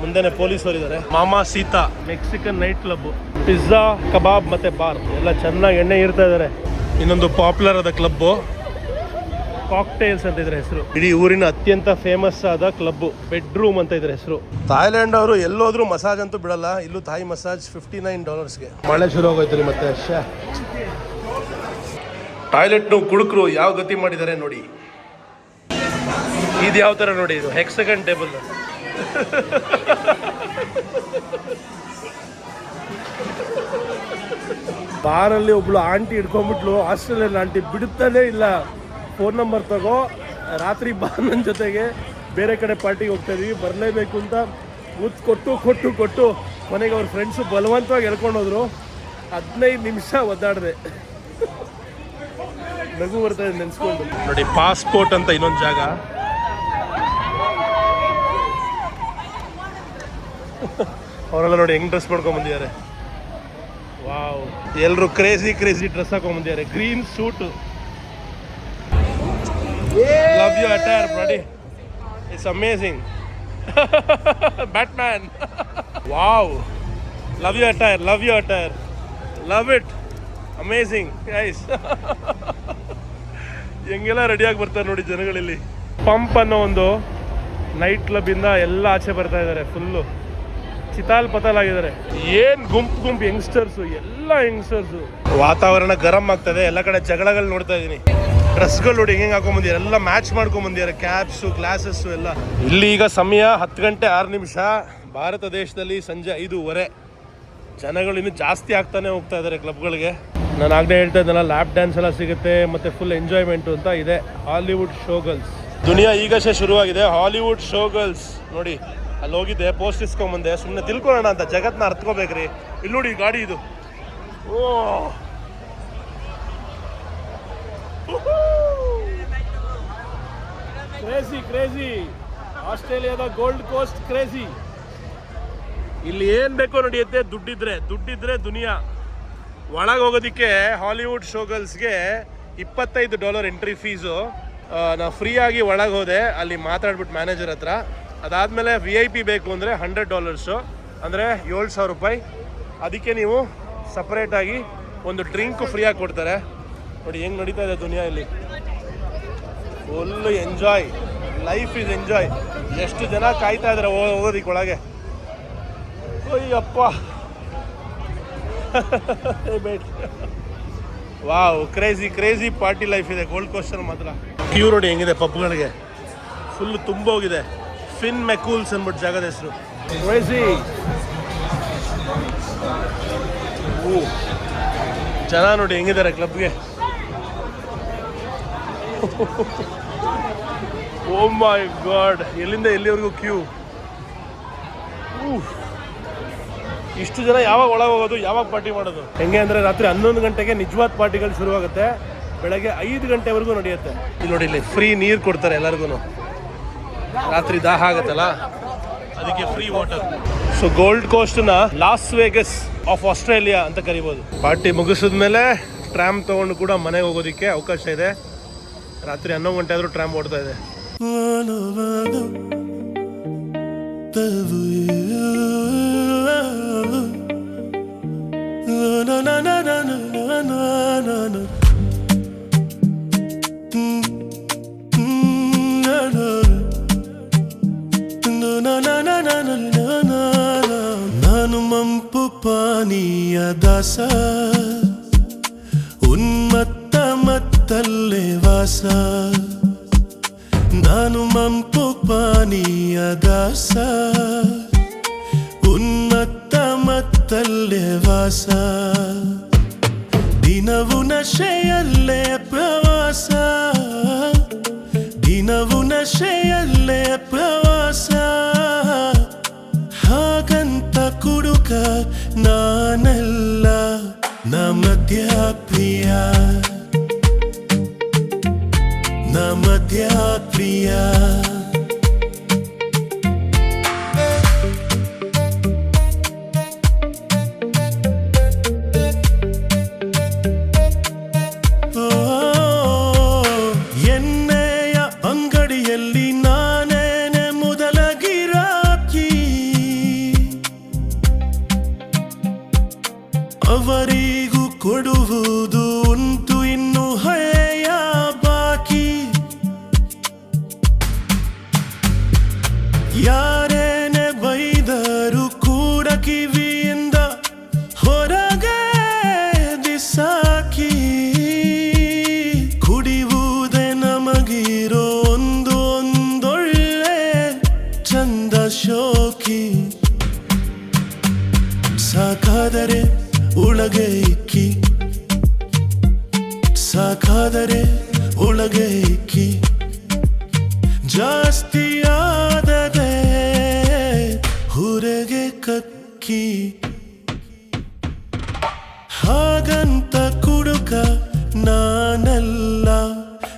ಮುಂದೆನೆ ಪೊಲೀಸರು Mama Sita Mexican nightclub, pizza, kebab ಮತ್ತು ಬಾರ್ ಎಲ್ಲ ಚೆನ್ನಾಗಿ ಎಣ್ಣೆ ಇರ್ತಾ ಇದ್ದಾರೆ. ಇನ್ನೊಂದು ಪಾಪ್ಯುಲರ್ ಆದ ಕ್ಲಬ್ಬು ಕಾಕ್ಟೇಲ್ಸ್ ಅಂತ ಇದ್ರ ಹೆಸರು. ಇಡೀ ಊರಿನ ಅತ್ಯಂತ ಫೇಮಸ್ ಆದ ಕ್ಲಬ್ಬು, ಬೆಡ್ರೂಮ್ ಅಂತ ಇದ್ರ ಹೆಸರು. ಥಾಯ್ಲ್ಯಾಂಡ್ ಅವರು ಎಲ್ಲೋದ್ರೂ ಮಸಾಜ್ ಅಂತೂ ಬಿಡಲ್ಲ. ಇಲ್ಲೂ ಥಾಯ್ ಮಸಾಜ್ $59. ಮಳೆ ಶುರು ಆಗೋಯ್ತು ರೀ ಮತ್ತೆ. ಟಾಯ್ಲೆಟ್ನು ಕುಡುಕರು ಯಾವ ಗತಿ ಮಾಡಿದ್ದಾರೆ ನೋಡಿ. ಇದು ಯಾವ ಥರ ನೋಡಿ, ಇದು ಹೆಕ್ಸಗನ್ ಟೇಬಲ್. ಬಾರಲ್ಲಿ ಒಬ್ಳು ಆಂಟಿ ಹಿಡ್ಕೊಂಡ್ಬಿಟ್ಲು, ಆಸ್ಟ್ರೇಲಿಯನ್ ಆಂಟಿ, ಬಿಡುತ್ತಾನೇ ಇಲ್ಲ. ಫೋನ್ ನಂಬರ್ ತಗೋ, ರಾತ್ರಿ ಬಾ ನನ್ನ ಜೊತೆಗೆ, ಬೇರೆ ಕಡೆ ಪಾರ್ಟಿಗೆ ಹೋಗ್ತಾ ಇದೀವಿ, ಬರಲೇಬೇಕು ಅಂತ ಮುತ್ತು ಕೊಟ್ಟು ಕೊನೆಗೆ ಅವ್ರ ಫ್ರೆಂಡ್ಸು ಬಲವಂತವಾಗಿ ಎಳ್ಕೊಂಡು ಹೋದ್ರು. 15 ನಿಮಿಷ ಒದ್ದಾಡಿದೆ. ನಗು ಬರ್ತಾ ಇದೆ ನೆನ್ಸ್ಕೊಂಡು. ನೋಡಿ ಪಾಸ್ಪೋರ್ಟ್ ಅಂತ ಇನ್ನೊಂದು ಜಾಗ. ಅವರೆಲ್ಲ ನೋಡಿ ಹೆಂಗ್ ಡ್ರೆಸ್ ಮಾಡ್ಕೊಂಡ್ ಬಂದಿದ್ದಾರೆ. ವಾವ್, ಎಲ್ಲರೂ ಕ್ರೇಜಿ ಡ್ರೆಸ್ ಹಾಕೊಂಡ್ ಬಂದಿದ್ದಾರೆ. Green suit. Love you attire Brody, it's amazing. Batman. Wow, love you attire, love it, amazing guys. ಹೆಂಗೆಲ್ಲ ರೆಡಿಯಾಗಿ ಬರ್ತಾರೆ ನೋಡಿ ಜನಗಳಲ್ಲಿ. ಪಂಪ್ ಅನ್ನೋ ಒಂದು ನೈಟ್ ಕ್ಲಬ್ ಇಂದ ಎಲ್ಲ ಆಚೆ ಬರ್ತಾ ಇದ್ದಾರೆ. ಫುಲ್ಲು ಚಿತಾಲ್ ಪತಾಲ್ ಆಗಿದ್ದಾರೆ. ಏನ್ ಗುಂಪು ಯಂಗ್ಸ್ಟರ್ಸು, ಎಲ್ಲ ಯಂಗ್ಸ್ಟರ್ಸು. ವಾತಾವರಣ ಗರಂ ಆಗ್ತದೆ. ಎಲ್ಲ ಕಡೆ ಜಗಳಗಳು ನೋಡ್ತಾ ಇದ್ದೀನಿ. ಡ್ರೆಸ್ಗಳು ನೋಡಿ ಹೆಂಗೆ ಹಾಕೊಂಡ್ಬಂದಿದ್ದಾರೆ. ಎಲ್ಲ ಮ್ಯಾಚ್ ಮಾಡ್ಕೊಂಡ್ಬಂದಿದ್ದಾರೆ. ಕ್ಯಾಪ್ಸು, ಗ್ಲಾಸಸ್ಸು ಎಲ್ಲ. ಇಲ್ಲಿ ಈಗ ಸಮಯ 10 ಗಂಟೆ 6 ನಿಮಿಷ. ಭಾರತ ದೇಶದಲ್ಲಿ ಸಂಜೆ 5:15. ಜನಗಳು ಇನ್ನೂ ಜಾಸ್ತಿ ಆಗ್ತಾನೆ ಹೋಗ್ತಾ ಇದ್ದಾರೆ ಕ್ಲಬ್ಗಳಿಗೆ. ನಾನು ಆಗಲೇ ಹೇಳ್ತಾ ಇದ್ದಲ್ಲ, ಲ್ಯಾಪ್ ಡ್ಯಾನ್ಸ್ ಎಲ್ಲ ಸಿಗುತ್ತೆ ಮತ್ತು ಫುಲ್ ಎಂಜಾಯ್ಮೆಂಟು ಅಂತ ಇದೆ. ಹಾಲಿವುಡ್ ಶೋ ಗರ್ಲ್ಸ್ ದುನಿಯಾ ಈಗಷ್ಟೇ ಶುರುವಾಗಿದೆ. ಹಾಲಿವುಡ್ ಶೋ ಗರ್ಲ್ಸ್ ನೋಡಿ, ಅಲ್ಲಿ ಹೋಗಿದ್ದೆ, ಪೋಸ್ಟ್ ಇಸ್ಕೊಂಬಂದೆ. ಸುಮ್ಮನೆ ತಿಳ್ಕೊಳ್ಳೋಣ ಅಂತ, ಜಗತ್ತನ್ನ ಅರ್ತ್ಕೋಬೇಕ್ರಿ. ಇಲ್ಲಿ ನೋಡಿ ಗಾಡಿ ಇದು. ಓ ಕ್ರೇಜಿ. ಆಸ್ಟ್ರೇಲಿಯಾದ ಗೋಲ್ಡ್ ಕೋಸ್ಟ್ ಕ್ರೇಜಿ. ಇಲ್ಲಿ ಏನು ಬೇಕೋ ನಡೆಯುತ್ತೆ. ದುಡ್ಡಿದ್ರೆ ದುನಿಯಾ. ಒಳಗೆ ಹೋಗೋದಕ್ಕೆ ಹಾಲಿವುಡ್ ಶೋ ಗರ್ಲ್ಸ್ಗೆ $25 ಎಂಟ್ರಿ ಫೀಸು. ನಾವು ಫ್ರೀಯಾಗಿ ಒಳಗೆ ಹೋದೆ. ಅಲ್ಲಿ ಮಾತಾಡ್ಬಿಟ್ಟು ಮ್ಯಾನೇಜರ್ ಹತ್ರ. ಅದಾದಮೇಲೆ VIP ಬೇಕು ಅಂದರೆ $100, ಅಂದರೆ $7,000. ಅದಕ್ಕೆ ನೀವು ಸಪ್ರೇಟಾಗಿ ಒಂದು ಡ್ರಿಂಕ್ ಫ್ರೀಯಾಗಿ ಕೊಡ್ತಾರೆ. ನೋಡಿ ಹೆಂಗೆ ನಡೀತಾ ಇದೆ ದುನಿಯಾ ಇಲ್ಲಿ. Full enjoy, life is enjoy. ಎಷ್ಟು ಜನ ಕಾಯ್ತಾ ಇದ್ದಾರೆ ಹೋಗೋದಕ್ಕೆ ಒಳಗೆ. Ayyappa. Wow, crazy party life ಇದೆ ಗೋಲ್ಡ್ ಕೋಸ್ಟ್ ಮಾತ್ರ. ಕ್ಯೂ ನೋಡಿ ಹೆಂಗಿದೆ ಪಬ್ಗಳಿಗೆ. ಫುಲ್ ತುಂಬ ಹೋಗಿದೆ. ಫಿನ್ ಮೆಕೂಲ್ಸ್ ಅಂದ್ಬಿಟ್ಟು ಜಾಗದ ಹೆಸರು. ಕ್ರೇಜಿ. ಜನ ನೋಡಿ ಹೆಂಗಿದ್ದಾರೆ ಕ್ಲಬ್ಗೆ. ಓ ಮೈ ಗಾಡ್, ಎಲ್ಲಿಂದ ಎಲ್ಲಿವರೆಗೂ ಕ್ಯೂ. ಇಷ್ಟು ಜನ ಯಾವಾಗ ಒಳಗೆ ಹೋಗೋದು, ಯಾವಾಗ ಪಾರ್ಟಿ ಮಾಡೋದು? ಹೆಂಗೆ ಅಂದರೆ ರಾತ್ರಿ 11 ಗಂಟೆಗೆ ನಿಜವಾದ ಪಾರ್ಟಿಗಳು ಶುರುವಾಗುತ್ತೆ. ಬೆಳಗ್ಗೆ 5 ಗಂಟೆವರೆಗೂ ನಡೆಯುತ್ತೆ. ಇಲ್ಲಿ ನೋಡಿ, ಇಲ್ಲಿ ಫ್ರೀ ನೀರು ಕೊಡ್ತಾರೆ ಎಲ್ಲರಿಗೂ. ರಾತ್ರಿ ದಾಹ ಆಗುತ್ತಲ್ಲ, ಅದಕ್ಕೆ ಫ್ರೀ ವಾಟರ್. ಸೊ ಗೋಲ್ಡ್ ಕೋಸ್ಟ್ನ ಲಾಸ್ ವೇಗಸ್ ಆಫ್ ಆಸ್ಟ್ರೇಲಿಯಾ ಅಂತ ಕರಿಬೋದು. ಪಾರ್ಟಿ ಮುಗಿಸಿದ್ಮೇಲೆ ಟ್ರಾಮ್ ತೊಗೊಂಡು ಕೂಡ ಮನೆಗೆ ಹೋಗೋದಕ್ಕೆ ಅವಕಾಶ ಇದೆ. ರಾತ್ರಿ 11 ಗಂಟೆ ಆದರೂ ಟ್ರಾಮ್ ಓಡ್ತಾ ಇದೆ. ನಾನು ಮಂಪು ಪಾನೀಯ ದಾಸ, ಉನ್ಮತ್ತ ಮತ್ತಲ್ಲೇ ವಾಸ. ನಾನು ಮಂಪು ಪಾನೀಯ ದಾಸ, ಉನ್ನತ ಮತ್ತಲ್ಲೇ ವಾಸ. ದಿನವು ನಶೆಯಲ್ಲೇ ಪ್ರವಾಸ, ದಿನವು ನಶೆಯಲ್ಲೇ ಪ್ರವಾಸ. ಹಾಗಂತ ಕುಡುಕ ನಾನಲ್ಲ, ನ ಮಧ್ಯ ಪ್ರಿಯ, ನ ಮಧ್ಯ ಪ್ರಿಯ. ಎಣ್ಣೆಯ ಅಂಗಡಿಯಲ್ಲಿ ನಾನೇನೆ ಮೊದಲ ಗಿರಾಕಿ. ಅವರಿಗೂ ಕೊಡುವುದು ಉಂಟು ಇನ್ನು ಹಳೆಯ ಬಾಕಿ. ಯಾರೇನೆ ಬೈದರು ಕೂಡ ಕಿವಿಯಿಂದ ಹೊರಗೆ ಬಿಸಾಕಿ. ಕುಡಿಯುವುದೇ ನಮಗಿರೋ ಒಂದೊಳ್ಳೆ ಚಂದ ಶೋಕಿ. ಸಾಕಾದರೆ ಒಳಗೆ ಇಕ್ಕಿ, ಸಾಕಾದರೆ ಒಳಗೆ ಇಕ್ಕಿ. ಜಾಸ್ತಿ ಆದದೆ ಹೊರಗೆ ಕಕ್ಕಿ. ಇಕ್ಕಿ ಹಾಗಂತ ಕುಡುಕ ನಾನಲ್ಲ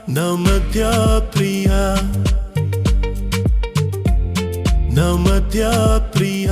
ನಮದ್ಯ ಪ್ರಿಯ ನಮದ್ಯ ಪ್ರಿಯ